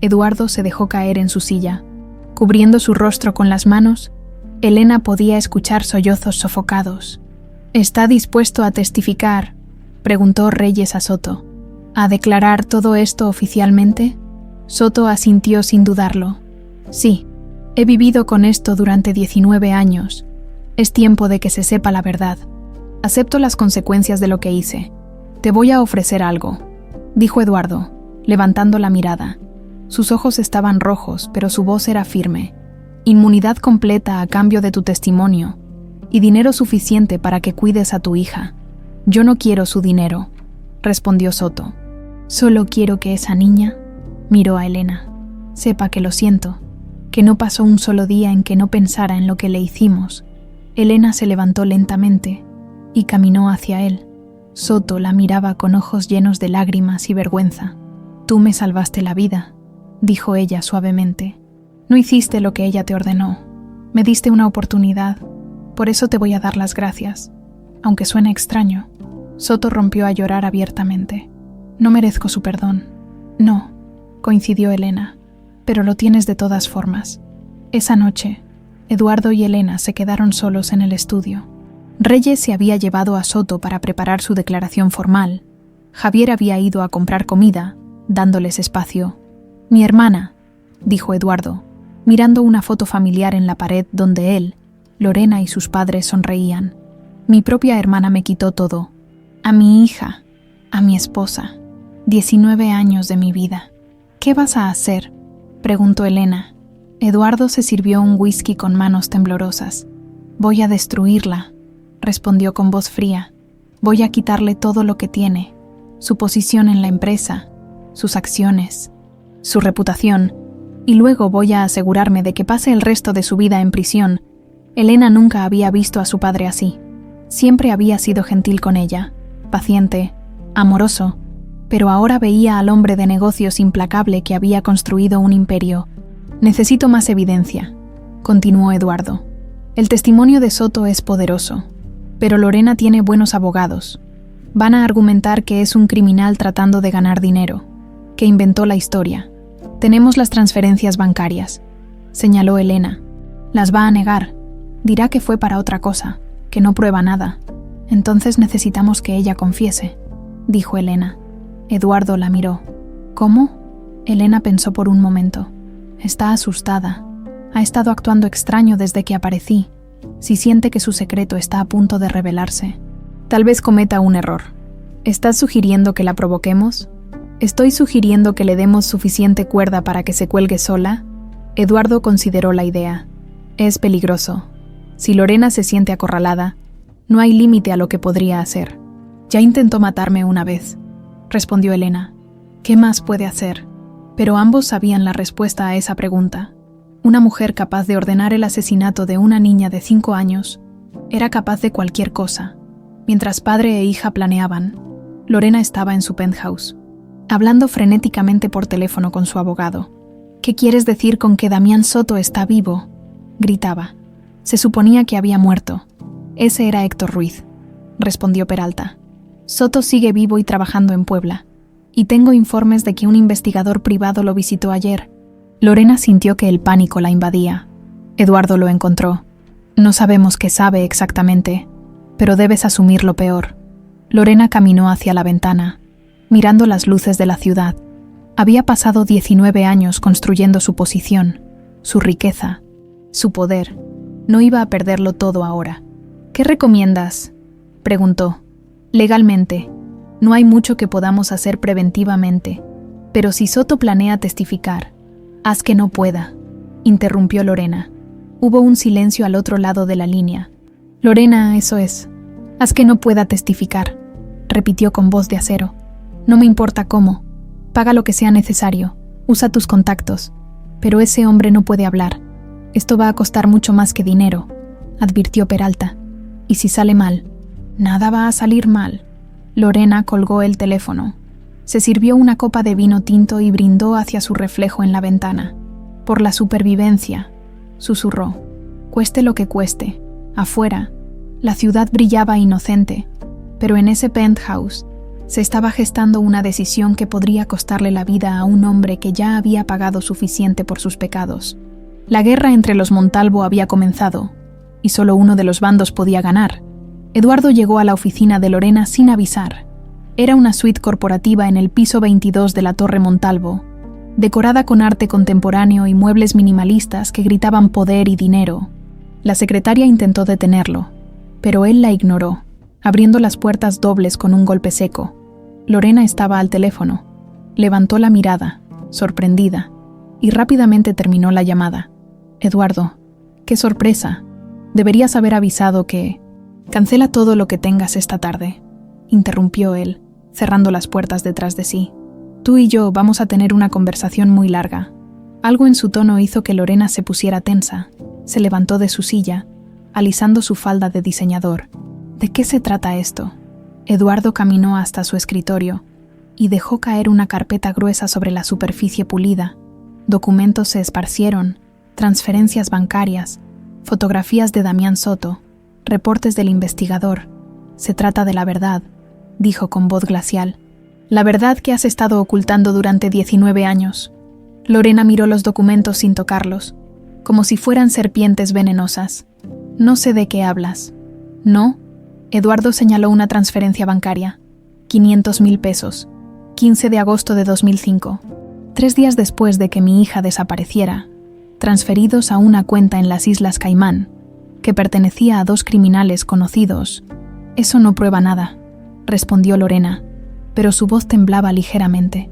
Eduardo se dejó caer en su silla. Cubriendo su rostro con las manos, Elena podía escuchar sollozos sofocados. ¿Está dispuesto a testificar?, preguntó Reyes a Soto. ¿A declarar todo esto oficialmente? Soto asintió sin dudarlo. Sí, he vivido con esto durante 19 años. Es tiempo de que se sepa la verdad. Acepto las consecuencias de lo que hice. Te voy a ofrecer algo, dijo Eduardo, levantando la mirada. Sus ojos estaban rojos, pero su voz era firme. Inmunidad completa a cambio de tu testimonio y dinero suficiente para que cuides a tu hija. Yo no quiero su dinero, respondió Soto. Solo quiero que esa niña, miró a Elena, sepa que lo siento, que no pasó un solo día en que no pensara en lo que le hicimos. Elena se levantó lentamente y caminó hacia él. Soto la miraba con ojos llenos de lágrimas y vergüenza. Tú me salvaste la vida, dijo ella suavemente. No hiciste lo que ella te ordenó. Me diste una oportunidad. Por eso te voy a dar las gracias. Aunque suene extraño. Soto rompió a llorar abiertamente. No merezco su perdón. No, coincidió Elena. Pero lo tienes de todas formas. Esa noche, Eduardo y Elena se quedaron solos en el estudio. Reyes se había llevado a Soto para preparar su declaración formal. Javier había ido a comprar comida, dándoles espacio. Mi hermana, dijo Eduardo, mirando una foto familiar en la pared donde él, Lorena y sus padres sonreían. Mi propia hermana me quitó todo. A mi hija, a mi esposa. 19 años de mi vida. ¿Qué vas a hacer?, preguntó Elena. Eduardo se sirvió un whisky con manos temblorosas. Voy a destruirla, respondió con voz fría. Voy a quitarle todo lo que tiene, su posición en la empresa, sus acciones, su reputación, y luego voy a asegurarme de que pase el resto de su vida en prisión. Elena nunca había visto a su padre así. Siempre había sido gentil con ella, paciente, amoroso, pero ahora veía al hombre de negocios implacable que había construido un imperio. Necesito más evidencia, continuó Eduardo. El testimonio de Soto es poderoso, pero Lorena tiene buenos abogados. Van a argumentar que es un criminal tratando de ganar dinero, que inventó la historia. Tenemos las transferencias bancarias, señaló Elena. Las va a negar. Dirá que fue para otra cosa, que no prueba nada. Entonces necesitamos que ella confiese, dijo Elena. Eduardo la miró. ¿Cómo? Elena pensó por un momento. Está asustada. Ha estado actuando extraño desde que aparecí. Si siente que su secreto está a punto de revelarse, tal vez cometa un error. ¿Estás sugiriendo que la provoquemos? ¿Estoy sugiriendo que le demos suficiente cuerda para que se cuelgue sola? Eduardo consideró la idea. Es peligroso. Si Lorena se siente acorralada, no hay límite a lo que podría hacer. Ya intentó matarme una vez, respondió Elena. ¿Qué más puede hacer? Pero ambos sabían la respuesta a esa pregunta. Una mujer capaz de ordenar el asesinato de una niña de 5 años era capaz de cualquier cosa. Mientras padre e hija planeaban, Lorena estaba en su penthouse, hablando frenéticamente por teléfono con su abogado. ¿Qué quieres decir con que Damián Soto está vivo?, gritaba. Se suponía que había muerto. Ese era Héctor Ruiz, respondió Peralta. Soto sigue vivo y trabajando en Puebla, y tengo informes de que un investigador privado lo visitó ayer. Lorena sintió que el pánico la invadía. Eduardo lo encontró. No sabemos qué sabe exactamente, pero debes asumir lo peor. Lorena caminó hacia la ventana, mirando las luces de la ciudad. Había pasado 19 años construyendo su posición, su riqueza, su poder. No iba a perderlo todo ahora. ¿Qué recomiendas?, preguntó. Legalmente, no hay mucho que podamos hacer preventivamente, pero si Soto planea testificar, haz que no pueda, interrumpió Lorena. Hubo un silencio al otro lado de la línea. Lorena, eso es. Haz que no pueda testificar, repitió con voz de acero. No me importa cómo. Paga lo que sea necesario. Usa tus contactos. Pero ese hombre no puede hablar. Esto va a costar mucho más que dinero, advirtió Peralta. Y si sale mal, nada va a salir mal. Lorena colgó el teléfono. Se sirvió una copa de vino tinto y brindó hacia su reflejo en la ventana. Por la supervivencia, susurró. Cueste lo que cueste. Afuera, la ciudad brillaba inocente, pero en ese penthouse se estaba gestando una decisión que podría costarle la vida a un hombre que ya había pagado suficiente por sus pecados. La guerra entre los Montalvo había comenzado, y solo uno de los bandos podía ganar. Eduardo llegó a la oficina de Lorena sin avisar. Era una suite corporativa en el piso 22 de la Torre Montalvo, decorada con arte contemporáneo y muebles minimalistas que gritaban poder y dinero. La secretaria intentó detenerlo, pero él la ignoró, abriendo las puertas dobles con un golpe seco. Lorena estaba al teléfono. Levantó la mirada, sorprendida, y rápidamente terminó la llamada. Eduardo, qué sorpresa. Deberías haber avisado que... Cancela todo lo que tengas esta tarde, interrumpió él, cerrando las puertas detrás de sí. Tú y yo vamos a tener una conversación muy larga. Algo en su tono hizo que Lorena se pusiera tensa. Se levantó de su silla, alisando su falda de diseñador. ¿De qué se trata esto? Eduardo caminó hasta su escritorio y dejó caer una carpeta gruesa sobre la superficie pulida. Documentos se esparcieron, transferencias bancarias, fotografías de Damián Soto, reportes del investigador. Se trata de la verdad, dijo con voz glacial. La verdad que has estado ocultando durante 19 años. Lorena miró los documentos sin tocarlos, como si fueran serpientes venenosas. No sé de qué hablas. ¿No? Eduardo señaló una transferencia bancaria. 500,000 pesos. 15 de agosto de 2005. 3 días después de que mi hija desapareciera. transferidos a una cuenta en las Islas Caimán, que pertenecía a 2 criminales conocidos. Eso no prueba nada, respondió Lorena, pero su voz temblaba ligeramente.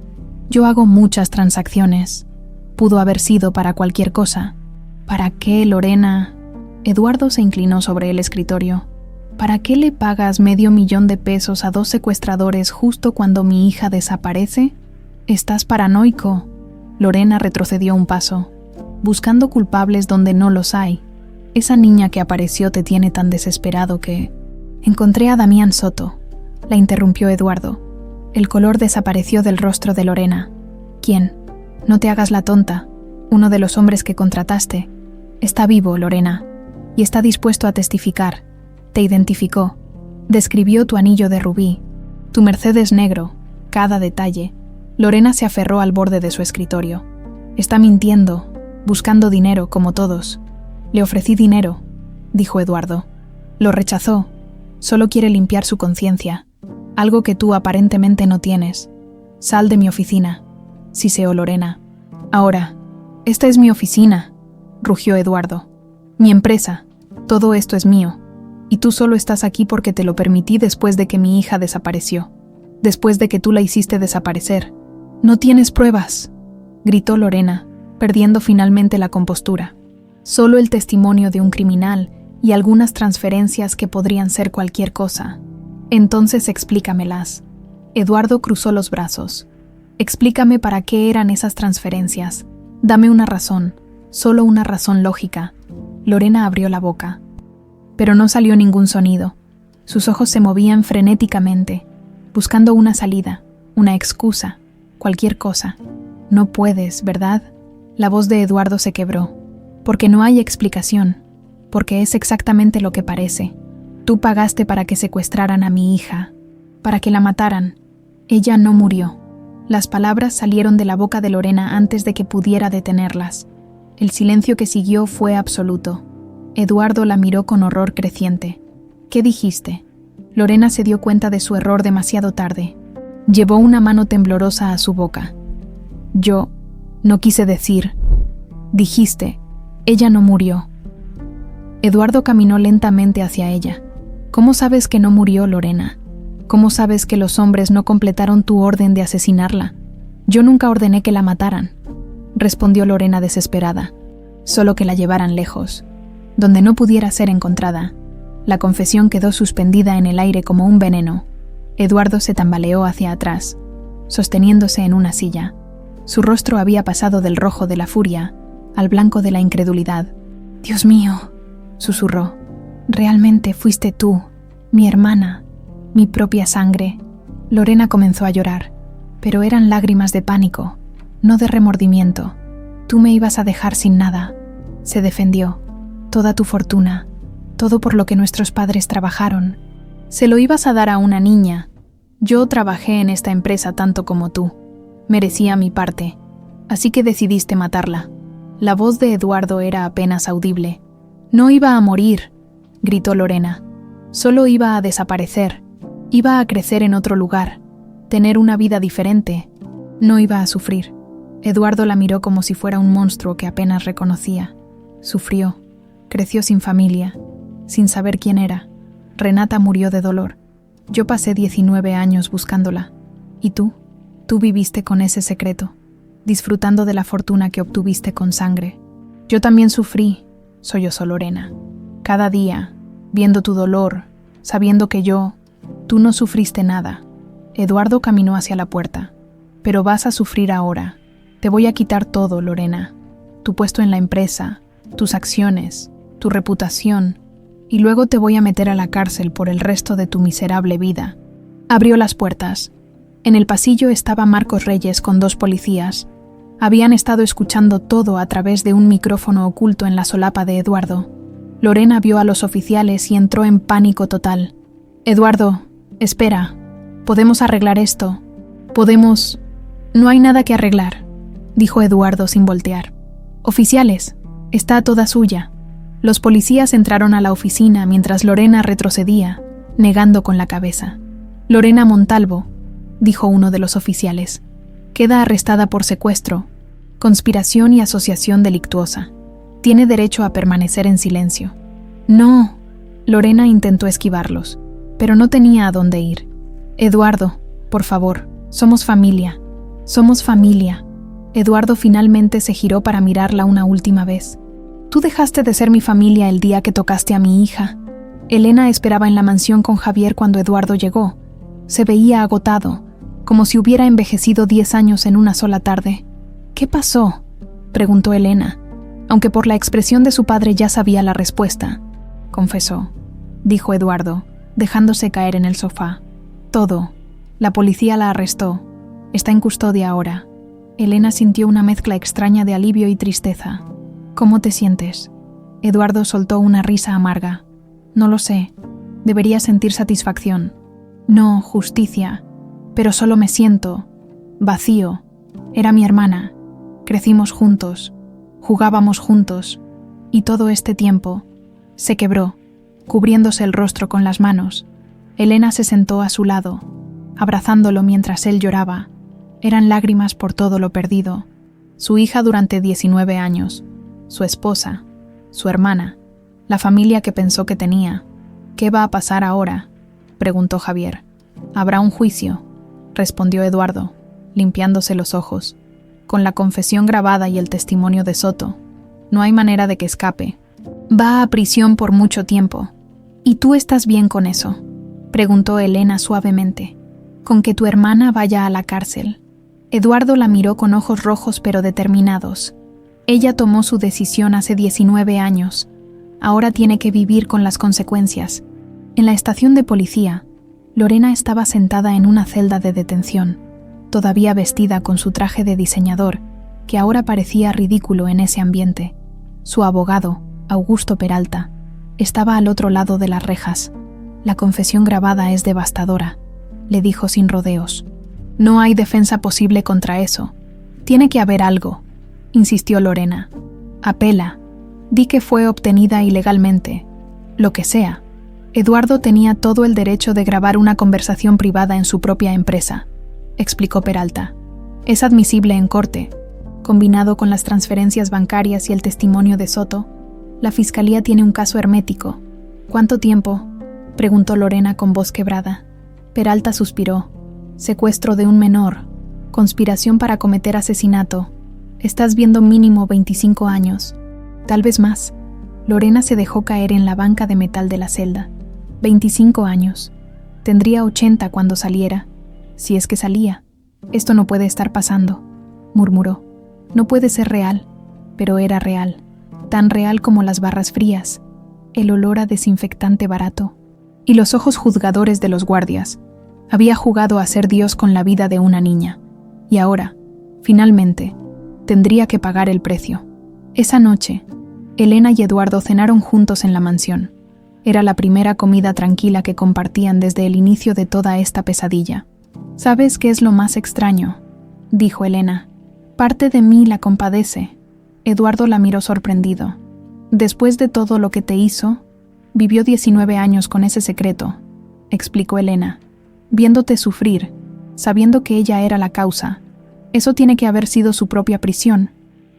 Yo hago muchas transacciones. Pudo haber sido para cualquier cosa. ¿Para qué, Lorena? Eduardo se inclinó sobre el escritorio. ¿Para qué le pagas $500,000 a 2 secuestradores justo cuando mi hija desaparece? Estás paranoico. Lorena retrocedió un paso, buscando culpables donde no los hay. Esa niña que apareció te tiene tan desesperado que... Encontré a Damián Soto, la interrumpió Eduardo. El color desapareció del rostro de Lorena. ¿Quién? No te hagas la tonta. Uno de los hombres que contrataste. Está vivo, Lorena, y está dispuesto a testificar. Te identificó. Describió tu anillo de rubí, tu Mercedes negro, cada detalle. Lorena se aferró al borde de su escritorio. Está mintiendo, buscando dinero como todos. Le ofrecí dinero, dijo Eduardo. Lo rechazó. Solo quiere limpiar su conciencia, algo que tú aparentemente no tienes. Sal de mi oficina, siseó Lorena. Ahora, esta es mi oficina, rugió Eduardo. Mi empresa, todo esto es mío. Y tú solo estás aquí porque te lo permití después de que mi hija desapareció. Después de que tú la hiciste desaparecer. No tienes pruebas, gritó Lorena, perdiendo finalmente la compostura. Solo el testimonio de un criminal y algunas transferencias que podrían ser cualquier cosa. Entonces explícamelas. Eduardo cruzó los brazos. Explícame para qué eran esas transferencias. Dame una razón, solo una razón lógica. Lorena abrió la boca, pero no salió ningún sonido. Sus ojos se movían frenéticamente, buscando una salida, una excusa, cualquier cosa. No puedes, ¿verdad? La voz de Eduardo se quebró. Porque no hay explicación, porque es exactamente lo que parece. Tú pagaste para que secuestraran a mi hija, para que la mataran. Ella no murió. Las palabras salieron de la boca de Lorena antes de que pudiera detenerlas. El silencio que siguió fue absoluto. Eduardo la miró con horror creciente. ¿Qué dijiste? Lorena se dio cuenta de su error demasiado tarde. Llevó una mano temblorosa a su boca. Yo no quise decir. Dijiste, ella no murió. Eduardo caminó lentamente hacia ella. ¿Cómo sabes que no murió, Lorena? ¿Cómo sabes que los hombres no completaron tu orden de asesinarla? Yo nunca ordené que la mataran, respondió Lorena desesperada. Solo que la llevaran lejos, donde no pudiera ser encontrada. La confesión quedó suspendida en el aire como un veneno. Eduardo se tambaleó hacia atrás, sosteniéndose en una silla. Su rostro había pasado del rojo de la furia al blanco de la incredulidad. «Dios mío», susurró, «realmente fuiste tú, mi hermana, mi propia sangre». Lorena comenzó a llorar, pero eran lágrimas de pánico, no de remordimiento. «Tú me ibas a dejar sin nada», se defendió. «Toda tu fortuna, todo por lo que nuestros padres trabajaron. Se lo ibas a dar a una niña. Yo trabajé en esta empresa tanto como tú. Merecía mi parte, así que decidiste matarla». La voz de Eduardo era apenas audible. «No iba a morir», gritó Lorena. «Solo iba a desaparecer. Iba a crecer en otro lugar, tener una vida diferente. No iba a sufrir». Eduardo la miró como si fuera un monstruo que apenas reconocía. Sufrió. Creció sin familia, sin saber quién era. Renata murió de dolor. Yo pasé 19 años buscándola. ¿Y tú? Tú viviste con ese secreto, disfrutando de la fortuna que obtuviste con sangre. Yo también sufrí, sollozó Lorena. Cada día, viendo tu dolor, sabiendo que tú no sufriste nada. Eduardo caminó hacia la puerta. Pero vas a sufrir ahora. Te voy a quitar todo, Lorena. Tu puesto en la empresa, tus acciones, tu reputación, y luego te voy a meter a la cárcel por el resto de tu miserable vida. Abrió las puertas. En el pasillo estaba Marcos Reyes con 2 policías. Habían estado escuchando todo a través de un micrófono oculto en la solapa de Eduardo. Lorena vio a los oficiales y entró en pánico total. «Eduardo, espera. Podemos arreglar esto. Podemos...» «No hay nada que arreglar», dijo Eduardo sin voltear. «Oficiales, está toda suya». Los policías entraron a la oficina mientras Lorena retrocedía, negando con la cabeza. «Lorena Montalvo», dijo uno de los oficiales, «queda arrestada por secuestro, conspiración y asociación delictuosa». Tiene derecho a permanecer en silencio. No. Lorena intentó esquivarlos, pero no tenía a dónde ir. Eduardo, por favor, somos familia. Somos familia. Eduardo finalmente se giró para mirarla una última vez. Tú dejaste de ser mi familia el día que tocaste a mi hija. Elena esperaba en la mansión con Javier cuando Eduardo llegó. Se veía agotado, como si hubiera envejecido 10 años en una sola tarde. ¿Qué pasó?, preguntó Elena, aunque por la expresión de su padre ya sabía la respuesta. Confesó, dijo Eduardo, dejándose caer en el sofá. Todo. La policía la arrestó. Está en custodia ahora. Elena sintió una mezcla extraña de alivio y tristeza. ¿Cómo te sientes? Eduardo soltó una risa amarga. No lo sé. Debería sentir satisfacción. No, justicia. Pero solo me siento vacío. Era mi hermana. Crecimos juntos. Jugábamos juntos. Y todo este tiempo se quebró, cubriéndose el rostro con las manos. Elena se sentó a su lado, abrazándolo mientras él lloraba. Eran lágrimas por todo lo perdido. Su hija durante 19 años, su esposa, su hermana, la familia que pensó que tenía. ¿Qué va a pasar ahora?, preguntó Javier. Habrá un juicio, respondió Eduardo, limpiándose los ojos. Con la confesión grabada y el testimonio de Soto, no hay manera de que escape. Va a prisión por mucho tiempo. ¿Y tú estás bien con eso?, preguntó Elena suavemente. ¿Con que tu hermana vaya a la cárcel? Eduardo la miró con ojos rojos pero determinados. Ella tomó su decisión hace 19 años. Ahora tiene que vivir con las consecuencias. En la estación de policía, Lorena estaba sentada en una celda de detención, todavía vestida con su traje de diseñador, que ahora parecía ridículo en ese ambiente. Su abogado, Augusto Peralta, estaba al otro lado de las rejas. La confesión grabada es devastadora, le dijo sin rodeos. No hay defensa posible contra eso. Tiene que haber algo, insistió Lorena. Apela. Di que fue obtenida ilegalmente. Lo que sea. Eduardo tenía todo el derecho de grabar una conversación privada en su propia empresa, explicó Peralta. Es admisible en corte. Combinado con las transferencias bancarias y el testimonio de Soto, la fiscalía tiene un caso hermético. ¿Cuánto tiempo?, preguntó Lorena con voz quebrada. Peralta suspiró. Secuestro de un menor. Conspiración para cometer asesinato. Estás viendo mínimo 25 años. Tal vez más. Lorena se dejó caer en la banca de metal de la celda. 25 años. Tendría 80 cuando saliera. Si es que salía. Esto no puede estar pasando, murmuró. No puede ser real. Pero era real. Tan real como las barras frías, el olor a desinfectante barato y los ojos juzgadores de los guardias. Había jugado a ser Dios con la vida de una niña, y ahora, finalmente, tendría que pagar el precio. Esa noche, Elena y Eduardo cenaron juntos en la mansión. Era la primera comida tranquila que compartían desde el inicio de toda esta pesadilla. ¿Sabes qué es lo más extraño?, dijo Elena. Parte de mí la compadece. Eduardo la miró sorprendido. Después de todo lo que te hizo, vivió 19 años con ese secreto, explicó Elena. Viéndote sufrir, sabiendo que ella era la causa. Eso tiene que haber sido su propia prisión.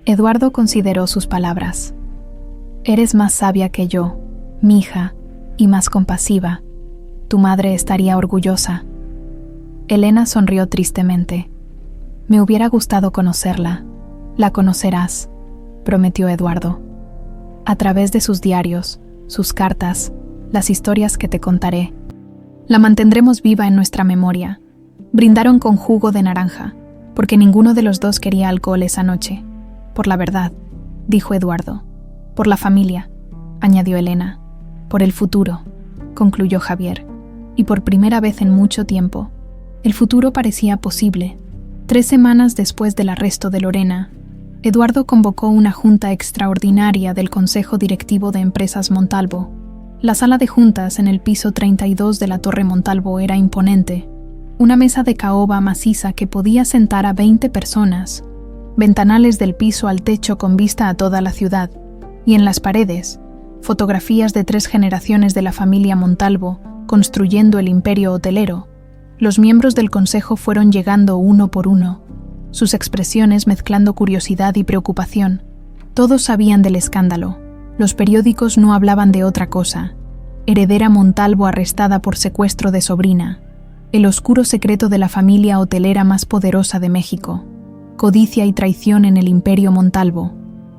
Eduardo consideró sus palabras. Eres más sabia que yo, mija, y más compasiva. Tu madre estaría orgullosa. Elena sonrió tristemente. Me hubiera gustado conocerla. La conocerás, prometió Eduardo. A través de sus diarios, sus cartas, las historias que te contaré. La mantendremos viva en nuestra memoria. Brindaron con jugo de naranja, porque ninguno de los dos quería alcohol esa noche. Por la verdad, dijo Eduardo. Por la familia, añadió Elena. Por el futuro, concluyó Javier. Y por primera vez en mucho tiempo, el futuro parecía posible. 3 semanas después del arresto de Lorena, Eduardo convocó una junta extraordinaria del Consejo Directivo de Empresas Montalvo. La sala de juntas en el piso 32 de la Torre Montalvo era imponente. Una mesa de caoba maciza que podía sentar a 20 personas. Ventanales del piso al techo con vista a toda la ciudad. Y en las paredes, fotografías de 3 generaciones de la familia Montalvo construyendo el imperio hotelero. Los miembros del consejo fueron llegando uno por uno, sus expresiones mezclando curiosidad y preocupación. Todos sabían del escándalo. Los periódicos no hablaban de otra cosa. Heredera Montalvo arrestada por secuestro de sobrina. El oscuro secreto de la familia hotelera más poderosa de México. Codicia y traición en el imperio Montalvo.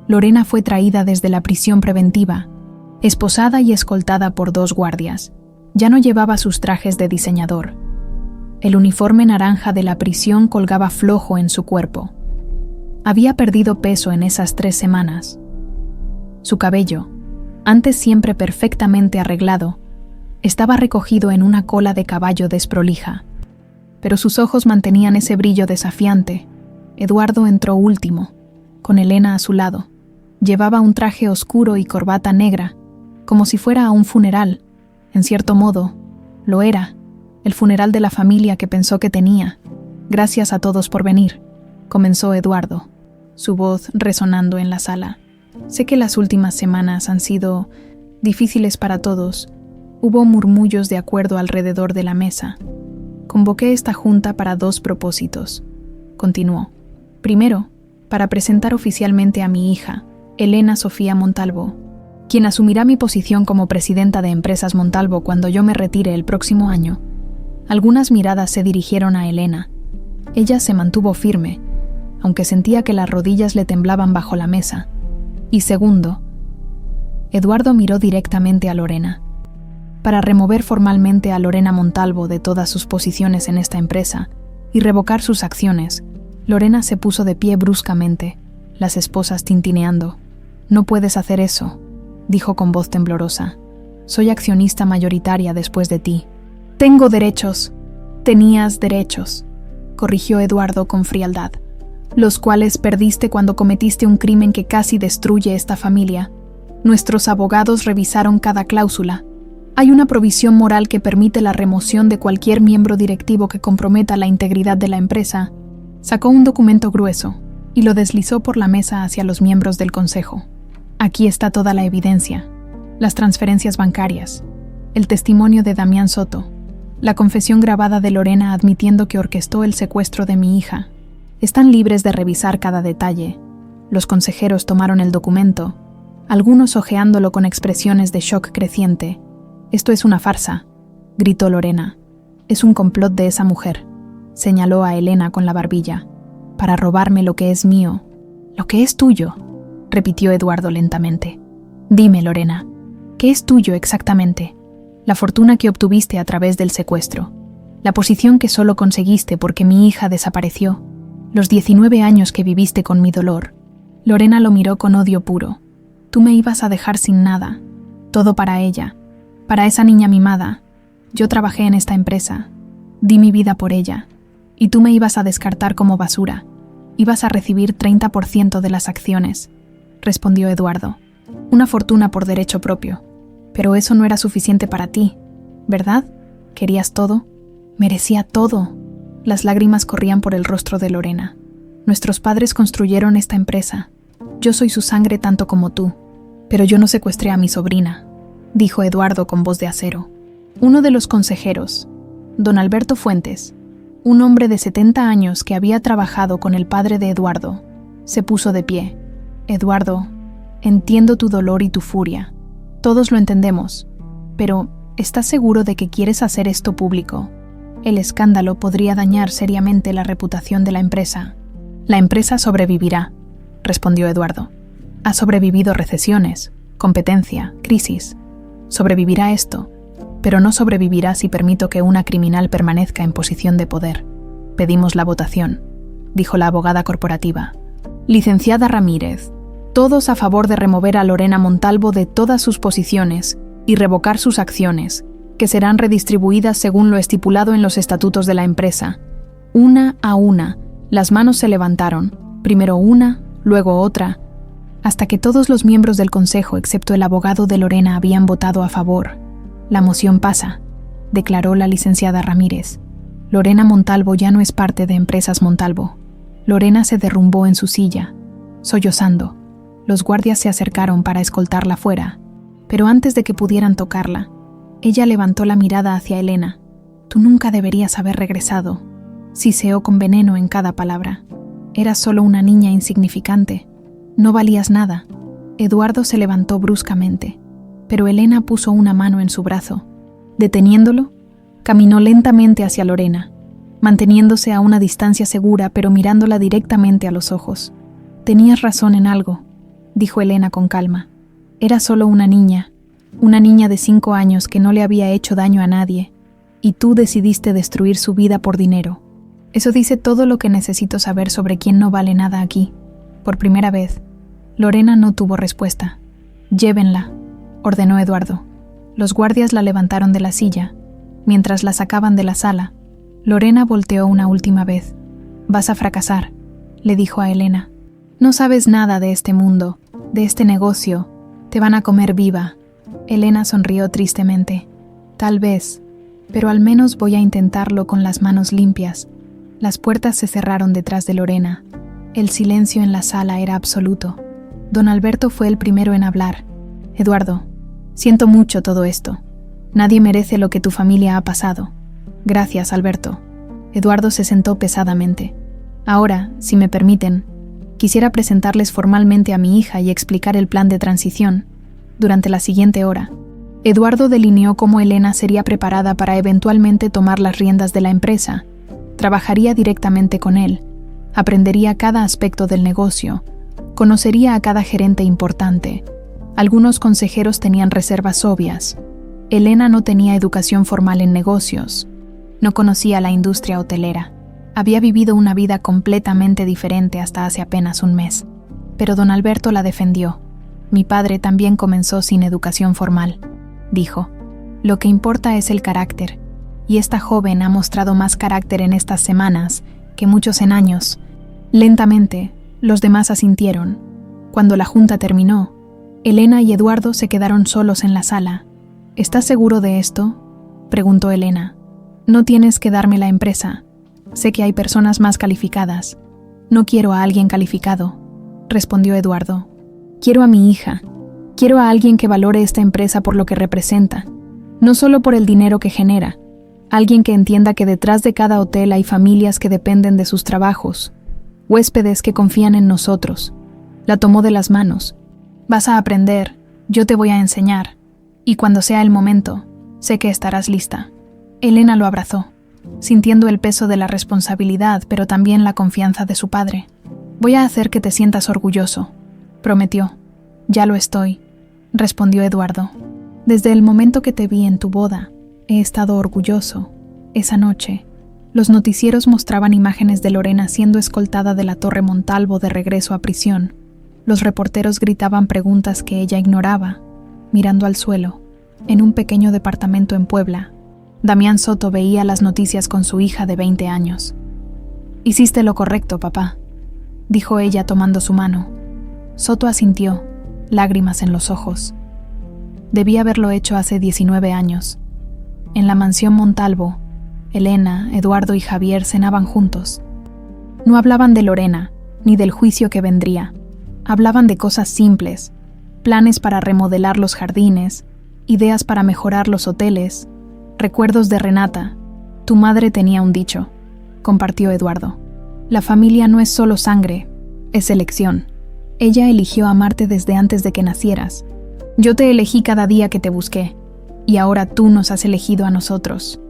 Lorena fue traída desde la prisión preventiva, esposada y escoltada por 2 guardias. Ya no llevaba sus trajes de diseñador. El uniforme naranja de la prisión colgaba flojo en su cuerpo. Había perdido peso en esas 3 semanas. Su cabello, antes siempre perfectamente arreglado, estaba recogido en una cola de caballo desprolija, pero sus ojos mantenían ese brillo desafiante. Eduardo entró último, con Elena a su lado. Llevaba un traje oscuro y corbata negra, como si fuera a un funeral. En cierto modo, lo era, el funeral de la familia que pensó que tenía. Gracias a todos por venir, comenzó Eduardo, su voz resonando en la sala. Sé que las últimas semanas han sido difíciles para todos. Hubo murmullos de acuerdo alrededor de la mesa. Convoqué esta junta para 2 propósitos. Continuó. Primero, para presentar oficialmente a mi hija, Elena Sofía Montalvo, quien asumirá mi posición como presidenta de Empresas Montalvo cuando yo me retire el próximo año. Algunas miradas se dirigieron a Elena. Ella se mantuvo firme, aunque sentía que las rodillas le temblaban bajo la mesa. Y segundo, Eduardo miró directamente a Lorena. Para remover formalmente a Lorena Montalvo de todas sus posiciones en esta empresa y revocar sus acciones, Lorena se puso de pie bruscamente, las esposas tintineando. «No puedes hacer eso», dijo con voz temblorosa. «Soy accionista mayoritaria después de ti». «Tengo derechos». «Tenías derechos», corrigió Eduardo con frialdad, «los cuales perdiste cuando cometiste un crimen que casi destruye esta familia. Nuestros abogados revisaron cada cláusula. Hay una provisión moral que permite la remoción de cualquier miembro directivo que comprometa la integridad de la empresa». Sacó un documento grueso y lo deslizó por la mesa hacia los miembros del consejo. «Aquí está toda la evidencia, las transferencias bancarias, el testimonio de Damián Soto, la confesión grabada de Lorena admitiendo que orquestó el secuestro de mi hija. Están libres de revisar cada detalle». Los consejeros tomaron el documento, algunos hojeándolo con expresiones de shock creciente. «Esto es una farsa», gritó Lorena. «Es un complot de esa mujer», señaló a Elena con la barbilla, «para robarme lo que es mío». «Lo que es tuyo», repitió Eduardo lentamente. «Dime, Lorena, ¿qué es tuyo exactamente? La fortuna que obtuviste a través del secuestro, la posición que solo conseguiste porque mi hija desapareció, los 19 años que viviste con mi dolor». Lorena lo miró con odio puro. «Tú me ibas a dejar sin nada, todo para ella, para esa niña mimada. Yo trabajé en esta empresa, di mi vida por ella, y tú me ibas a descartar como basura. Ibas a recibir 30% de las acciones», respondió Eduardo. «Una fortuna por derecho propio. Pero eso no era suficiente para ti, ¿verdad? ¿Querías todo? Merecía todo». Las lágrimas corrían por el rostro de Lorena. «Nuestros padres construyeron esta empresa. Yo soy su sangre tanto como tú. Pero yo no secuestré a mi sobrina», dijo Eduardo con voz de acero. Uno de los consejeros, don Alberto Fuentes, un hombre de 70 años que había trabajado con el padre de Eduardo, se puso de pie. «Eduardo, entiendo tu dolor y tu furia. Todos lo entendemos. Pero, ¿estás seguro de que quieres hacer esto público? El escándalo podría dañar seriamente la reputación de la empresa». «La empresa sobrevivirá», respondió Eduardo. «Ha sobrevivido recesiones, competencia, crisis. Sobrevivirá esto, pero no sobrevivirá si permito que una criminal permanezca en posición de poder. Pedimos la votación», dijo la abogada corporativa. «Licenciada Ramírez, todos a favor de remover a Lorena Montalvo de todas sus posiciones y revocar sus acciones, que serán redistribuidas según lo estipulado en los estatutos de la empresa». Una a una, las manos se levantaron, primero una, luego otra, hasta que todos los miembros del consejo, excepto el abogado de Lorena, habían votado a favor. «La moción pasa», declaró la licenciada Ramírez. «Lorena Montalvo ya no es parte de Empresas Montalvo». Lorena se derrumbó en su silla, sollozando. Los guardias se acercaron para escoltarla fuera, pero antes de que pudieran tocarla, ella levantó la mirada hacia Elena. «Tú nunca deberías haber regresado», siseó con veneno en cada palabra. «Eras solo una niña insignificante. No valías nada. Eduardo se levantó bruscamente, pero Elena puso una mano en su brazo. Deteniéndolo, caminó lentamente hacia Lorena, manteniéndose a una distancia segura pero mirándola directamente a los ojos. «Tenías razón en algo», dijo Elena con calma. «Era solo una niña de 5 años que no le había hecho daño a nadie, y tú decidiste destruir su vida por dinero. Eso dice todo lo que necesito saber sobre quién no vale nada aquí». Por primera vez, Lorena no tuvo respuesta. «Llévenla», ordenó Eduardo. Los guardias la levantaron de la silla. Mientras la sacaban de la sala, Lorena volteó una última vez. «Vas a fracasar», le dijo a Elena. «No sabes nada de este mundo, de este negocio. Te van a comer viva». Elena sonrió tristemente. «Tal vez, pero al menos voy a intentarlo con las manos limpias». Las puertas se cerraron detrás de Lorena. El silencio en la sala era absoluto. Don Alberto fue el primero en hablar. «Eduardo, siento mucho todo esto. Nadie merece lo que tu familia ha pasado». «Gracias, Alberto». Eduardo se sentó pesadamente. «Ahora, si me permiten, quisiera presentarles formalmente a mi hija y explicar el plan de transición. Durante la siguiente hora». Eduardo delineó cómo Elena sería preparada para eventualmente tomar las riendas de la empresa. Trabajaría directamente con él, aprendería cada aspecto del negocio, conocería a cada gerente importante. Algunos consejeros tenían reservas obvias. Elena no tenía educación formal en negocios, no conocía la industria hotelera, había vivido una vida completamente diferente hasta hace apenas un mes. Pero don Alberto la defendió. «Mi padre también comenzó sin educación formal», dijo. «Lo que importa es el carácter, y esta joven ha mostrado más carácter en estas semanas que muchos en años». Lentamente, los demás asintieron. Cuando la junta terminó, Elena y Eduardo se quedaron solos en la sala. «¿Estás seguro de esto?», preguntó Elena. «No tienes que darme la empresa. Sé que hay personas más calificadas. No quiero a alguien calificado», respondió Eduardo. «Quiero a mi hija. Quiero a alguien que valore esta empresa por lo que representa, no solo por el dinero que genera. Alguien que entienda que detrás de cada hotel hay familias que dependen de sus trabajos, huéspedes que confían en nosotros». La tomó de las manos. «Vas a aprender, yo te voy a enseñar, y cuando sea el momento, sé que estarás lista». Elena lo abrazó, sintiendo el peso de la responsabilidad, pero también la confianza de su padre. «Voy a hacer que te sientas orgulloso», prometió. «Ya lo estoy», respondió Eduardo. «Desde el momento que te vi en tu boda, he estado orgulloso». Esa noche, los noticieros mostraban imágenes de Lorena siendo escoltada de la Torre Montalvo de regreso a prisión. Los reporteros gritaban preguntas que ella ignoraba, mirando al suelo, en un pequeño departamento en Puebla. Damián Soto veía las noticias con su hija de 20 años. «Hiciste lo correcto, papá», dijo ella tomando su mano. Soto asintió, lágrimas en los ojos. Debía haberlo hecho hace 19 años. En la mansión Montalvo, Elena, Eduardo y Javier cenaban juntos. No hablaban de Lorena, ni del juicio que vendría. Hablaban de cosas simples, planes para remodelar los jardines, ideas para mejorar los hoteles, recuerdos de Renata. «Tu madre tenía un dicho», compartió Eduardo. «La familia no es solo sangre, es elección. Ella eligió amarte desde antes de que nacieras. Yo te elegí cada día que te busqué, y ahora tú nos has elegido a nosotros».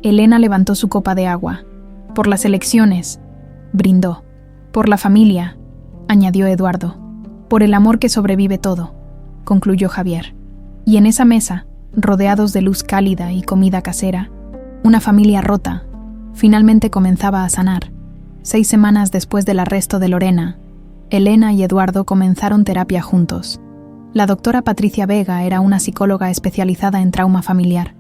Elena levantó su copa de agua. «Por las elecciones», brindó. «Por la familia», añadió Eduardo. «Por el amor que sobrevive todo», concluyó Javier. Y en esa mesa, rodeados de luz cálida y comida casera, una familia rota finalmente comenzaba a sanar. 6 semanas después del arresto de Lorena, Elena y Eduardo comenzaron terapia juntos. La doctora Patricia Vega era una psicóloga especializada en trauma familiar,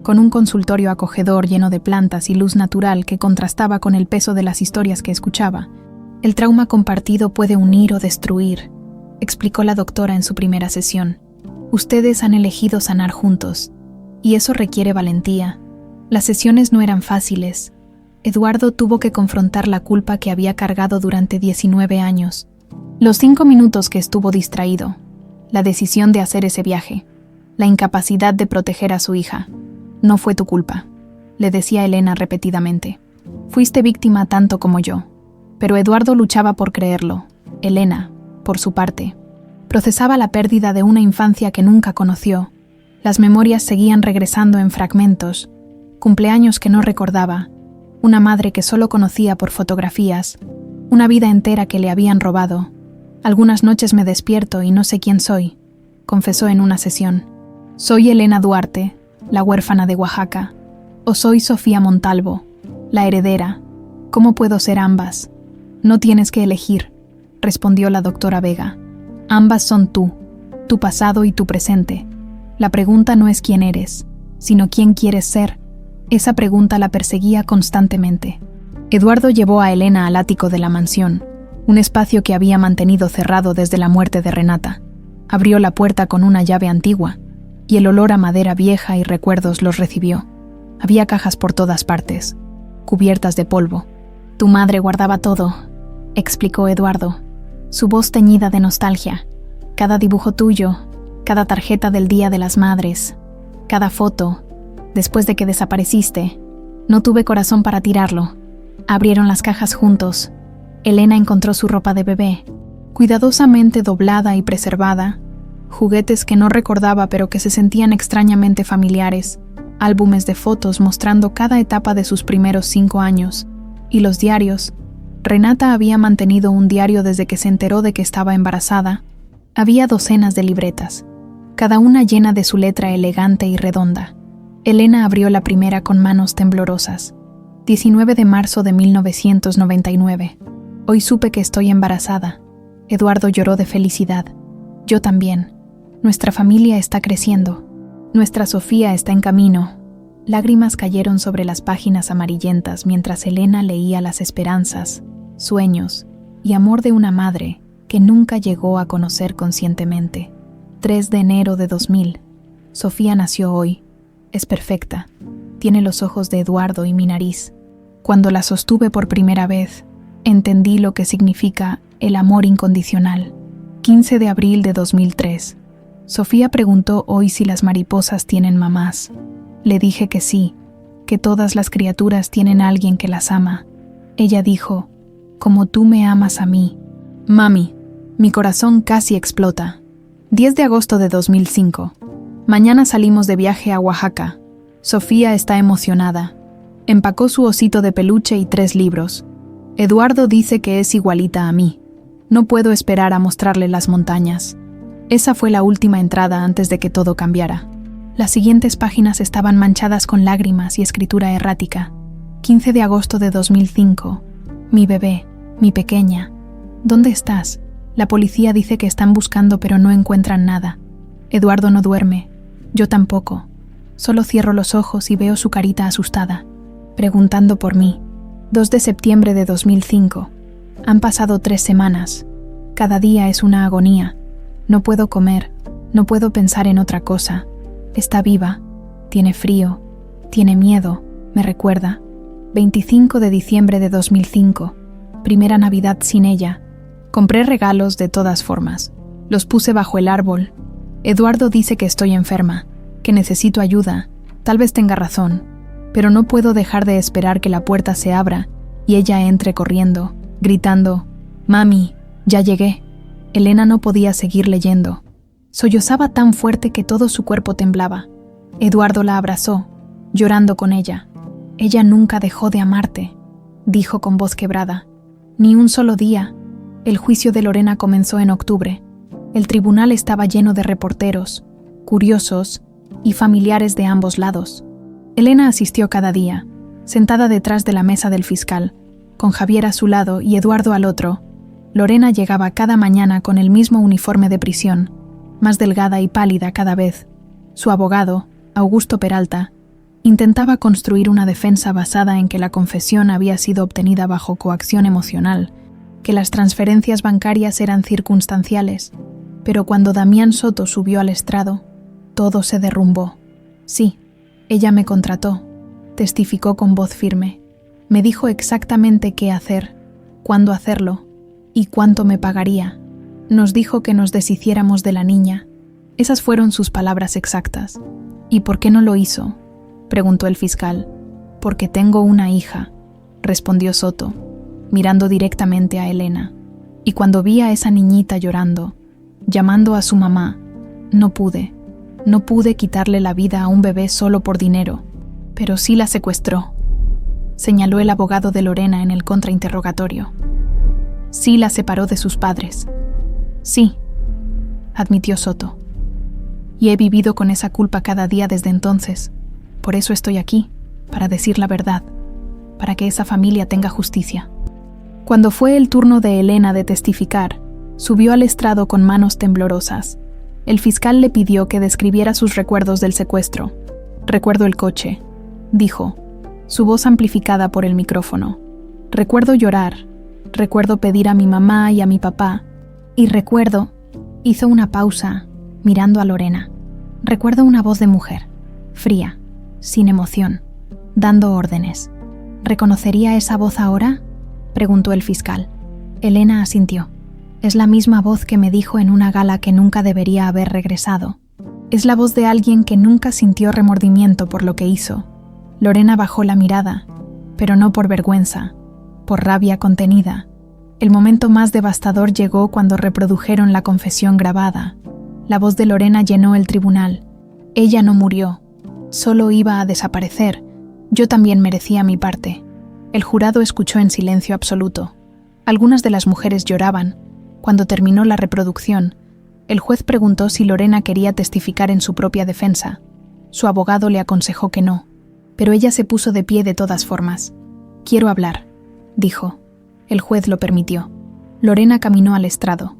con un consultorio acogedor lleno de plantas y luz natural que contrastaba con el peso de las historias que escuchaba. «El trauma compartido puede unir o destruir», explicó la doctora en su primera sesión. «Ustedes han elegido sanar juntos, y eso requiere valentía». Las sesiones no eran fáciles. Eduardo tuvo que confrontar la culpa que había cargado durante 19 años. Los 5 minutos que estuvo distraído, la decisión de hacer ese viaje, la incapacidad de proteger a su hija. «No fue tu culpa», le decía Elena repetidamente. «Fuiste víctima tanto como yo». Pero Eduardo luchaba por creerlo. «Elena, por su parte. Procesaba la pérdida de una infancia que nunca conoció. Las memorias seguían regresando en fragmentos. Cumpleaños que no recordaba, una madre que solo conocía por fotografías, una vida entera que le habían robado. Algunas noches me despierto y no sé quién soy, confesó en una sesión. Soy Elena Duarte, la huérfana de Oaxaca, o soy Sofía Montalvo, la heredera. ¿Cómo puedo ser ambas? No tienes que elegir, respondió la doctora Vega. Ambas son tú, tu pasado y tu presente. La pregunta no es quién eres, sino quién quieres ser. Esa pregunta la perseguía constantemente. Eduardo llevó a Elena al ático de la mansión, un espacio que había mantenido cerrado desde la muerte de Renata. Abrió la puerta con una llave antigua, y el olor a madera vieja y recuerdos los recibió. Había cajas por todas partes, cubiertas de polvo. Tu madre guardaba todo, explicó Eduardo, su voz teñida de nostalgia. Cada dibujo tuyo, cada tarjeta del Día de las Madres, cada foto. Después de que desapareciste, no tuve corazón para tirarlo. Abrieron las cajas juntos. Elena encontró su ropa de bebé, cuidadosamente doblada y preservada, juguetes que no recordaba pero que se sentían extrañamente familiares, álbumes de fotos mostrando cada etapa de sus primeros 5 años, y los diarios. Renata había mantenido un diario desde que se enteró de que estaba embarazada. Había docenas de libretas, cada una llena de su letra elegante y redonda. Elena abrió la primera con manos temblorosas. 19 de marzo de 1999. Hoy supe que estoy embarazada. Eduardo lloró de felicidad. Yo también. Nuestra familia está creciendo. Nuestra Sofía está en camino. Lágrimas cayeron sobre las páginas amarillentas mientras Elena leía las esperanzas, sueños y amor de una madre que nunca llegó a conocer conscientemente. 3 de enero de 2000. Sofía nació hoy. Es perfecta. Tiene los ojos de Eduardo y mi nariz. Cuando la sostuve por primera vez, entendí lo que significa el amor incondicional. 15 de abril de 2003. Sofía preguntó hoy si las mariposas tienen mamás. Le dije que sí, que todas las criaturas tienen a alguien que las ama. Ella dijo, como tú me amas a mí. Mami, mi corazón casi explota. 10 de agosto de 2005. Mañana salimos de viaje a Oaxaca. Sofía está emocionada. Empacó su osito de peluche y 3 libros. Eduardo dice que es igualita a mí. No puedo esperar a mostrarle las montañas. Esa fue la última entrada antes de que todo cambiara. Las siguientes páginas estaban manchadas con lágrimas y escritura errática. 15 de agosto de 2005. Mi bebé, mi pequeña. ¿Dónde estás? La policía dice que están buscando pero no encuentran nada. Eduardo no duerme. Yo tampoco. Solo cierro los ojos y veo su carita asustada, preguntando por mí. 2 de septiembre de 2005. Han pasado 3 semanas. Cada día es una agonía. No puedo comer, no puedo pensar en otra cosa. Está viva, tiene frío, tiene miedo, me recuerda. 25 de diciembre de 2005. Primera Navidad sin ella. Compré regalos de todas formas. Los puse bajo el árbol. Eduardo dice que estoy enferma, que necesito ayuda. Tal vez tenga razón, pero no puedo dejar de esperar que la puerta se abra y ella entre corriendo, gritando, «Mami, ya llegué». Elena no podía seguir leyendo. Sollozaba tan fuerte que todo su cuerpo temblaba. Eduardo la abrazó, llorando con ella. «Ella nunca dejó de amarte», dijo con voz quebrada. «Ni un solo día». El juicio de Lorena comenzó en octubre. El tribunal estaba lleno de reporteros, curiosos y familiares de ambos lados. Elena asistió cada día, sentada detrás de la mesa del fiscal, con Javier a su lado y Eduardo al otro. Lorena llegaba cada mañana con el mismo uniforme de prisión, más delgada y pálida cada vez. Su abogado, Augusto Peralta, intentaba construir una defensa basada en que la confesión había sido obtenida bajo coacción emocional, que las transferencias bancarias eran circunstanciales, pero cuando Damián Soto subió al estrado, todo se derrumbó. Sí, ella me contrató, testificó con voz firme. Me dijo exactamente qué hacer, cuándo hacerlo y cuánto me pagaría. Nos dijo que nos deshiciéramos de la niña. Esas fueron sus palabras exactas. ¿Y por qué no lo hizo?, preguntó el fiscal. Porque tengo una hija, respondió Soto, mirando directamente a Elena. Y cuando vi a esa niñita llorando, llamando a su mamá, no pude quitarle la vida a un bebé solo por dinero, pero sí la secuestró, señaló el abogado de Lorena en el contrainterrogatorio. Sí la separó de sus padres. Sí, admitió Soto. Y he vivido con esa culpa cada día desde entonces. Por eso estoy aquí, para decir la verdad, para que esa familia tenga justicia. Cuando fue el turno de Elena de testificar, subió al estrado con manos temblorosas. El fiscal le pidió que describiera sus recuerdos del secuestro. Recuerdo el coche, dijo, su voz amplificada por el micrófono. Recuerdo llorar, recuerdo pedir a mi mamá y a mi papá, y recuerdo, hizo una pausa, mirando a Lorena. Recuerdo una voz de mujer, fría, sin emoción, dando órdenes. ¿Reconocería esa voz ahora?, preguntó el fiscal. Elena asintió. Es la misma voz que me dijo en una gala que nunca debería haber regresado. Es la voz de alguien que nunca sintió remordimiento por lo que hizo. Lorena bajó la mirada, pero no por vergüenza, por rabia contenida. El momento más devastador llegó cuando reprodujeron la confesión grabada. La voz de Lorena llenó el tribunal. Ella no murió, solo iba a desaparecer. Yo también merecía mi parte. El jurado escuchó en silencio absoluto. Algunas de las mujeres lloraban. Cuando terminó la reproducción, el juez preguntó si Lorena quería testificar en su propia defensa. Su abogado le aconsejó que no, pero ella se puso de pie de todas formas. Quiero hablar, dijo. El juez lo permitió. Lorena caminó al estrado.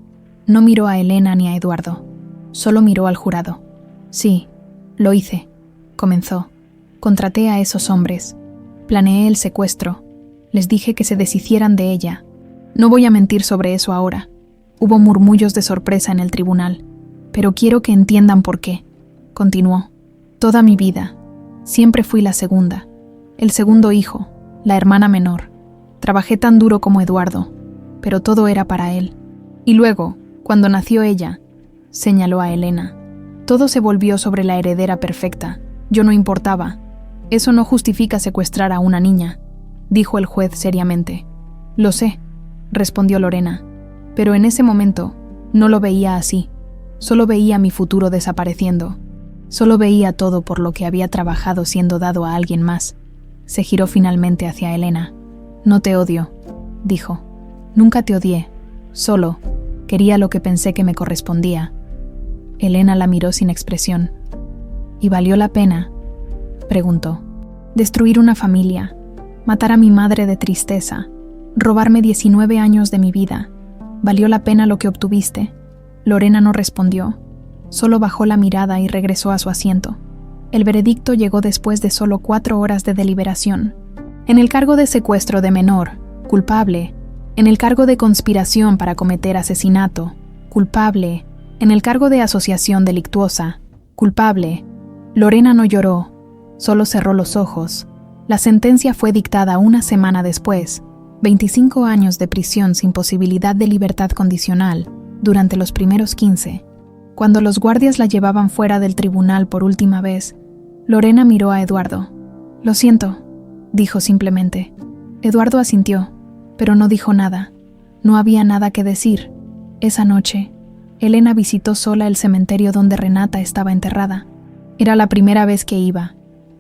No miró a Elena ni a Eduardo. Solo miró al jurado. Sí, lo hice, comenzó. Contraté a esos hombres. Planeé el secuestro. Les dije que se deshicieran de ella. No voy a mentir sobre eso ahora. Hubo murmullos de sorpresa en el tribunal. Pero quiero que entiendan por qué. Continuó. Toda mi vida. Siempre fui la segunda. El segundo hijo. La hermana menor. Trabajé tan duro como Eduardo. Pero todo era para él. Y luego, cuando nació ella, señaló a Elena. Todo se volvió sobre la heredera perfecta. Yo no importaba. Eso no justifica secuestrar a una niña, dijo el juez seriamente. Lo sé, respondió Lorena, pero en ese momento no lo veía así. Solo veía mi futuro desapareciendo. Solo veía todo por lo que había trabajado siendo dado a alguien más. Se giró finalmente hacia Elena. No te odio, dijo. Nunca te odié. Solo quería lo que pensé que me correspondía. Elena la miró sin expresión. ¿Y valió la pena?, preguntó. Destruir una familia, matar a mi madre de tristeza, robarme 19 años de mi vida. ¿Valió la pena lo que obtuviste? Lorena no respondió. Solo bajó la mirada y regresó a su asiento. El veredicto llegó después de solo 4 horas de deliberación. En el cargo de secuestro de menor, culpable. En el cargo de conspiración para cometer asesinato, culpable. En el cargo de asociación delictuosa, culpable. Lorena no lloró, solo cerró los ojos. La sentencia fue dictada una semana después, 25 años de prisión sin posibilidad de libertad condicional, durante los primeros 15. Cuando los guardias la llevaban fuera del tribunal por última vez, Lorena miró a Eduardo. Lo siento, dijo simplemente. Eduardo asintió, pero no dijo nada. No había nada que decir. Esa noche, Elena visitó sola el cementerio donde Renata estaba enterrada. Era la primera vez que iba.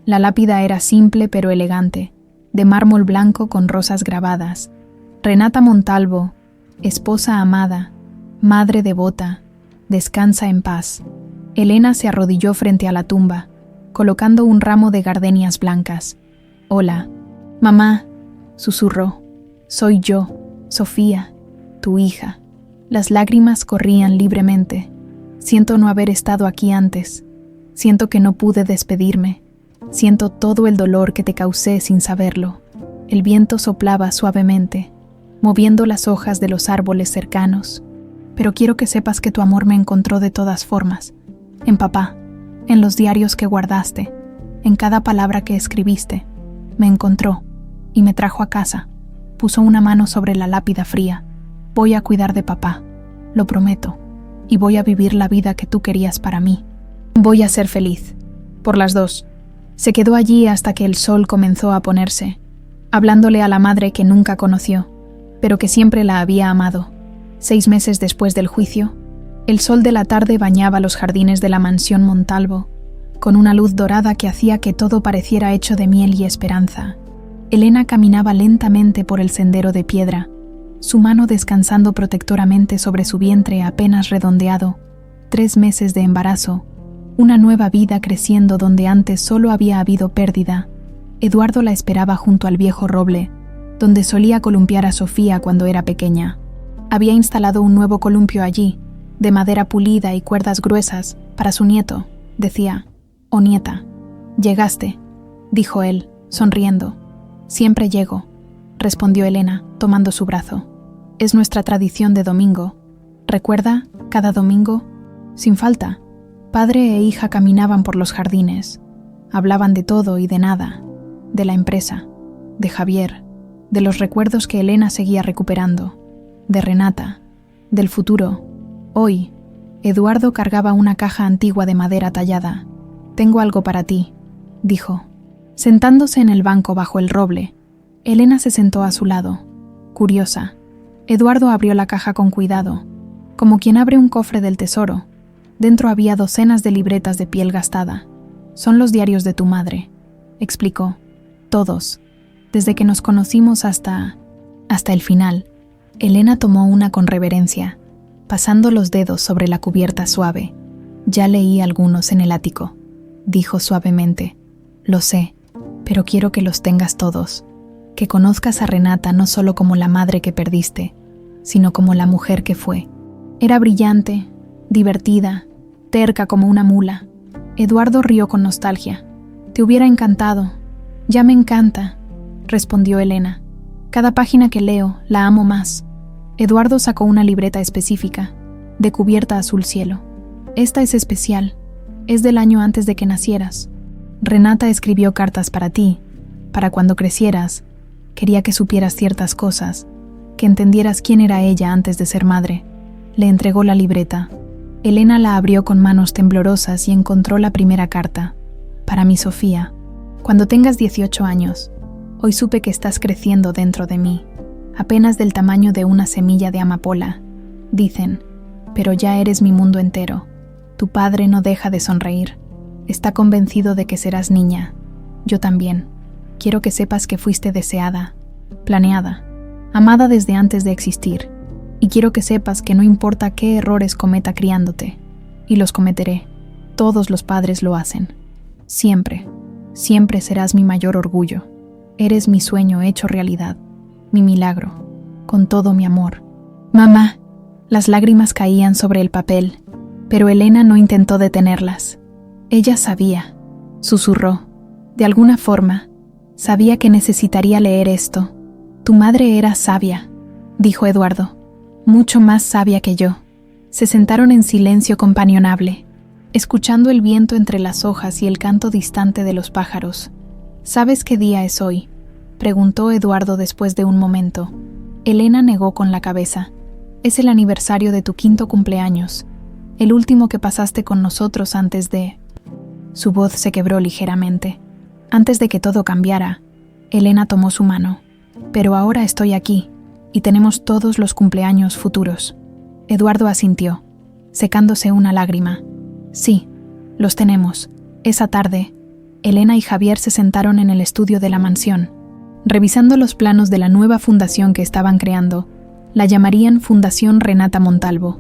La lápida era simple pero elegante, de mármol blanco con rosas grabadas. Renata Montalvo, esposa amada, madre devota, descansa en paz. Elena se arrodilló frente a la tumba, colocando un ramo de gardenias blancas. Hola, mamá, susurró. Soy yo, Sofía, tu hija. Las lágrimas corrían libremente. Siento no haber estado aquí antes. Siento que no pude despedirme. Siento todo el dolor que te causé sin saberlo. El viento soplaba suavemente, moviendo las hojas de los árboles cercanos. Pero quiero que sepas que tu amor me encontró de todas formas. En papá, en los diarios que guardaste, en cada palabra que escribiste. Me encontró y me trajo a casa. Puso una mano sobre la lápida fría. Voy a cuidar de papá, lo prometo, y voy a vivir la vida que tú querías para mí. Voy a ser feliz. Por las dos. Se quedó allí hasta que el sol comenzó a ponerse, hablándole a la madre que nunca conoció, pero que siempre la había amado. 6 meses después del juicio, el sol de la tarde bañaba los jardines de la mansión Montalvo, con una luz dorada que hacía que todo pareciera hecho de miel y esperanza. Elena caminaba lentamente por el sendero de piedra, su mano descansando protectoramente sobre su vientre apenas redondeado. 3 meses de embarazo, una nueva vida creciendo donde antes solo había habido pérdida. Eduardo la esperaba junto al viejo roble, donde solía columpiar a Sofía cuando era pequeña. Había instalado un nuevo columpio allí, de madera pulida y cuerdas gruesas, para su nieto, decía, o nieta. «Llegaste», dijo él, sonriendo. «Siempre llego», respondió Elena, tomando su brazo. «Es nuestra tradición de domingo. ¿Recuerda, cada domingo?» Sin falta. Padre e hija caminaban por los jardines. Hablaban de todo y de nada, de la empresa, de Javier, de los recuerdos que Elena seguía recuperando, de Renata, del futuro. Hoy, Eduardo cargaba una caja antigua de madera tallada. «Tengo algo para ti», dijo. Sentándose en el banco bajo el roble, Elena se sentó a su lado, curiosa. Eduardo abrió la caja con cuidado, como quien abre un cofre del tesoro. Dentro había docenas de libretas de piel gastada. «Son los diarios de tu madre», explicó. «Todos, desde que nos conocimos hasta el final». Elena tomó una con reverencia, pasando los dedos sobre la cubierta suave. «Ya leí algunos en el ático», dijo suavemente. «Lo sé, pero quiero que los tengas todos. Que conozcas a Renata no solo como la madre que perdiste, sino como la mujer que fue. Era brillante, divertida, terca como una mula». Eduardo rió con nostalgia. «Te hubiera encantado». «Ya me encanta», respondió Elena. «Cada página que leo, la amo más». Eduardo sacó una libreta específica, de cubierta azul cielo. «Esta es especial. Es del año antes de que nacieras. Renata escribió cartas para ti, para cuando crecieras. Quería que supieras ciertas cosas, que entendieras quién era ella antes de ser madre». Le entregó la libreta. Elena la abrió con manos temblorosas y encontró la primera carta. «Para mi Sofía. Cuando tengas 18 años, hoy supe que estás creciendo dentro de mí, apenas del tamaño de una semilla de amapola. Dicen, pero ya eres mi mundo entero. Tu padre no deja de sonreír. Está convencido de que serás niña. Yo también. Quiero que sepas que fuiste deseada, planeada, amada desde antes de existir. Y quiero que sepas que no importa qué errores cometa criándote, y los cometeré. Todos los padres lo hacen. Siempre, siempre serás mi mayor orgullo. Eres mi sueño hecho realidad, mi milagro, con todo mi amor». «Mamá». Las lágrimas caían sobre el papel, pero Elena no intentó detenerlas. Ella sabía, susurró. De alguna forma, sabía que necesitaría leer esto. «Tu madre era sabia», dijo Eduardo. «Mucho más sabia que yo». Se sentaron en silencio companionable, escuchando el viento entre las hojas y el canto distante de los pájaros. «¿Sabes qué día es hoy?», preguntó Eduardo después de un momento. Elena negó con la cabeza. «Es el aniversario de tu 5º cumpleaños, el último que pasaste con nosotros antes de...». Su voz se quebró ligeramente. Antes de que todo cambiara, Elena tomó su mano. «Pero ahora estoy aquí, y tenemos todos los cumpleaños futuros». Eduardo asintió, secándose una lágrima. «Sí, los tenemos». Esa tarde, Elena y Javier se sentaron en el estudio de la mansión. Revisando los planos de la nueva fundación que estaban creando, la llamarían Fundación Renata Montalvo,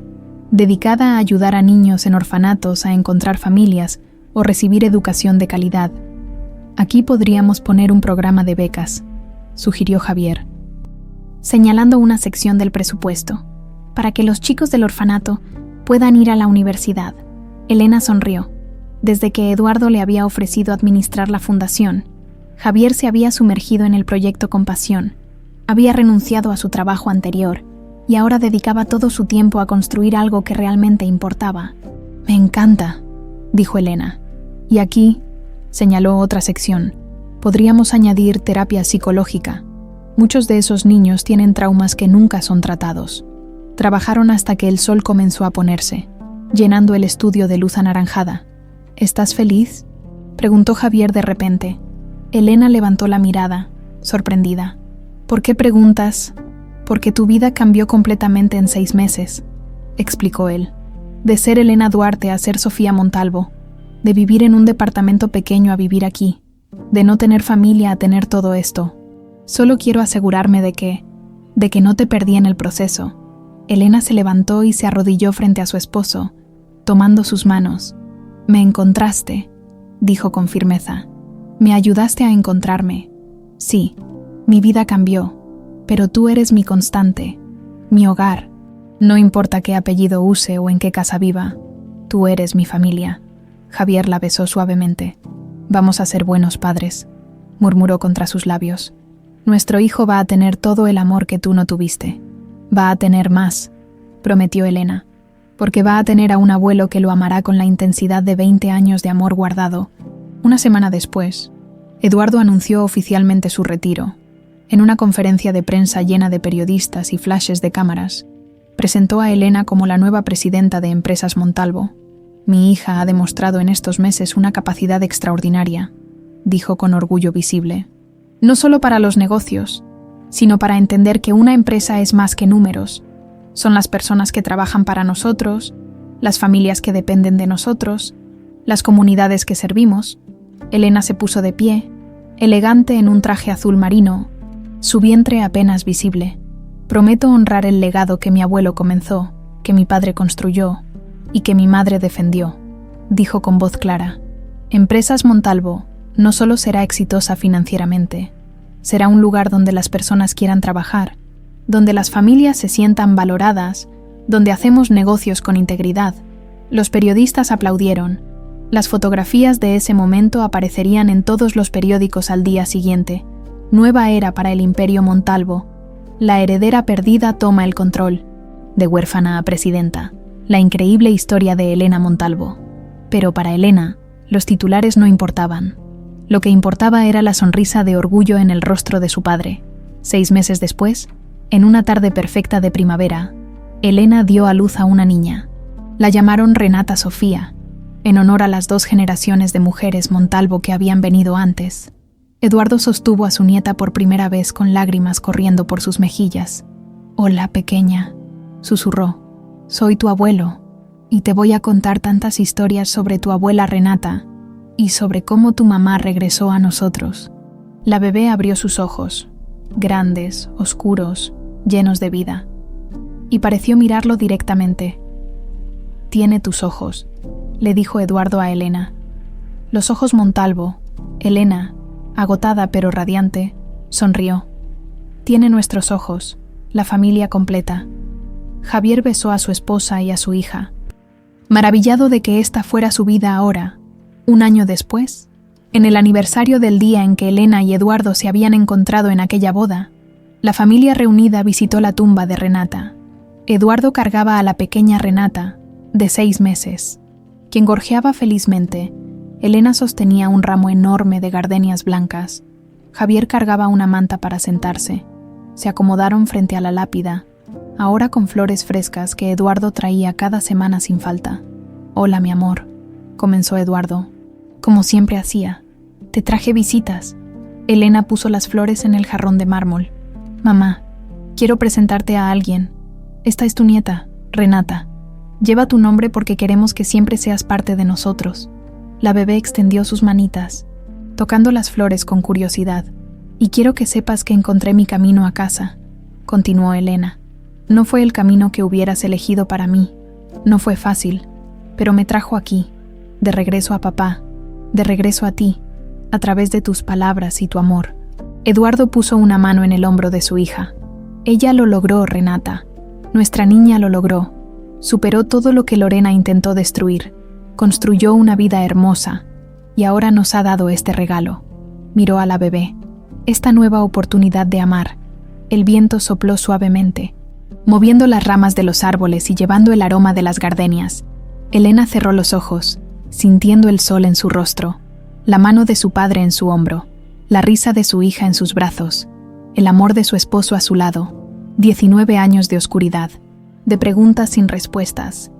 dedicada a ayudar a niños en orfanatos a encontrar familias o recibir educación de calidad. «Aquí podríamos poner un programa de becas», sugirió Javier, señalando una sección del presupuesto, «para que los chicos del orfanato puedan ir a la universidad». Elena sonrió. Desde que Eduardo le había ofrecido administrar la fundación, Javier se había sumergido en el proyecto con pasión. Había renunciado a su trabajo anterior y ahora dedicaba todo su tiempo a construir algo que realmente importaba. «Me encanta», dijo Elena. «Y aquí», señaló otra sección, «podríamos añadir terapia psicológica. Muchos de esos niños tienen traumas que nunca son tratados». Trabajaron hasta que el sol comenzó a ponerse, llenando el estudio de luz anaranjada. «¿Estás feliz?», preguntó Javier de repente. Elena levantó la mirada, sorprendida. «¿Por qué preguntas?». Porque tu vida cambió completamente en 6 meses, explicó él. De ser Elena Duarte a ser Sofía Montalvo, de vivir en un departamento pequeño a vivir aquí, de no tener familia a tener todo esto. Solo quiero asegurarme de que no te perdí en el proceso. Elena se levantó y se arrodilló frente a su esposo, tomando sus manos. Me encontraste, dijo con firmeza. Me ayudaste a encontrarme. Sí, mi vida cambió, pero tú eres mi constante, mi hogar. No importa qué apellido use o en qué casa viva, tú eres mi familia. Javier la besó suavemente. Vamos a ser buenos padres, murmuró contra sus labios. Nuestro hijo va a tener todo el amor que tú no tuviste. Va a tener más, prometió Elena, porque va a tener a un abuelo que lo amará con la intensidad de 20 años de amor guardado. Una semana después, Eduardo anunció oficialmente su retiro. En una conferencia de prensa llena de periodistas y flashes de cámaras, presentó a Elena como la nueva presidenta de Empresas Montalvo. Mi hija ha demostrado en estos meses una capacidad extraordinaria, dijo con orgullo visible. No solo para los negocios, sino para entender que una empresa es más que números. Son las personas que trabajan para nosotros, las familias que dependen de nosotros, las comunidades que servimos. Elena se puso de pie, elegante en un traje azul marino, su vientre apenas visible. Prometo honrar el legado que mi abuelo comenzó, que mi padre construyó y que mi madre defendió, dijo con voz clara. Empresas Montalvo no solo será exitosa financieramente, será un lugar donde las personas quieran trabajar, donde las familias se sientan valoradas, donde hacemos negocios con integridad. Los periodistas aplaudieron. Las fotografías de ese momento aparecerían en todos los periódicos al día siguiente. Nueva era para el Imperio Montalvo. La heredera perdida toma el control. De huérfana a presidenta. La increíble historia de Elena Montalvo. Pero para Elena, los titulares no importaban. Lo que importaba era la sonrisa de orgullo en el rostro de su padre. 6 meses después, en una tarde perfecta de primavera, Elena dio a luz a una niña. La llamaron Renata Sofía, en honor a las 2 generaciones de mujeres Montalvo que habían venido antes. Eduardo sostuvo a su nieta por primera vez con lágrimas corriendo por sus mejillas. «Hola, pequeña», susurró. «Soy tu abuelo, y te voy a contar tantas historias sobre tu abuela Renata y sobre cómo tu mamá regresó a nosotros». La bebé abrió sus ojos, grandes, oscuros, llenos de vida, y pareció mirarlo directamente. «Tiene tus ojos», le dijo Eduardo a Elena. Los ojos Montalvo. Elena, agotada pero radiante, sonrió. «Tiene nuestros ojos, la familia completa». Javier besó a su esposa y a su hija. Maravillado de que esta fuera su vida ahora, un año después, en el aniversario del día en que Elena y Eduardo se habían encontrado en aquella boda, la familia reunida visitó la tumba de Renata. Eduardo cargaba a la pequeña Renata, de 6 meses, quien gorjeaba felizmente. Elena sostenía un ramo enorme de gardenias blancas. Javier cargaba una manta para sentarse. Se acomodaron frente a la lápida, ahora con flores frescas que Eduardo traía cada semana sin falta. «Hola, mi amor», comenzó Eduardo, como siempre hacía. «Te traje visitas». Elena puso las flores en el jarrón de mármol. «Mamá, quiero presentarte a alguien. Esta es tu nieta, Renata. Lleva tu nombre porque queremos que siempre seas parte de nosotros». La bebé extendió sus manitas, tocando las flores con curiosidad. «Y quiero que sepas que encontré mi camino a casa», continuó Elena. «No fue el camino que hubieras elegido para mí. No fue fácil, pero me trajo aquí, de regreso a papá, de regreso a ti, a través de tus palabras y tu amor». Eduardo puso una mano en el hombro de su hija. «Ella lo logró, Renata. Nuestra niña lo logró. Superó todo lo que Lorena intentó destruir. Construyó una vida hermosa y ahora nos ha dado este regalo». Miró a la bebé. Esta nueva oportunidad de amar. El viento sopló suavemente, moviendo las ramas de los árboles y llevando el aroma de las gardenias. Elena cerró los ojos, sintiendo el sol en su rostro, la mano de su padre en su hombro, la risa de su hija en sus brazos, el amor de su esposo a su lado. 19 años de oscuridad, de preguntas sin respuestas,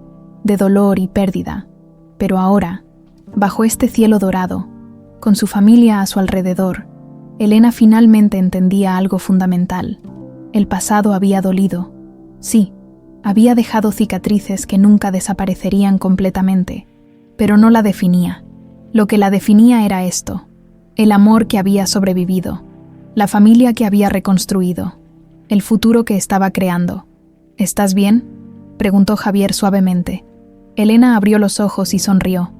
de dolor y pérdida. Pero ahora, bajo este cielo dorado, con su familia a su alrededor, Elena finalmente entendía algo fundamental. El pasado había dolido. Sí, había dejado cicatrices que nunca desaparecerían completamente, pero no la definía. Lo que la definía era esto: el amor que había sobrevivido, la familia que había reconstruido, el futuro que estaba creando. ¿Estás bien?, preguntó Javier suavemente. Elena abrió los ojos y sonrió.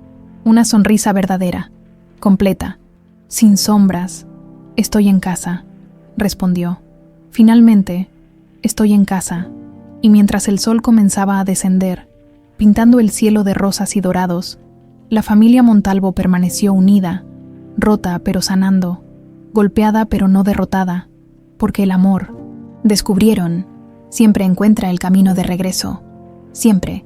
Una sonrisa verdadera, completa, sin sombras. «Estoy en casa», respondió. «Finalmente, estoy en casa». Y mientras el sol comenzaba a descender, pintando el cielo de rosas y dorados, la familia Montalvo permaneció unida, rota pero sanando, golpeada pero no derrotada, porque el amor, descubrieron, siempre encuentra el camino de regreso, siempre,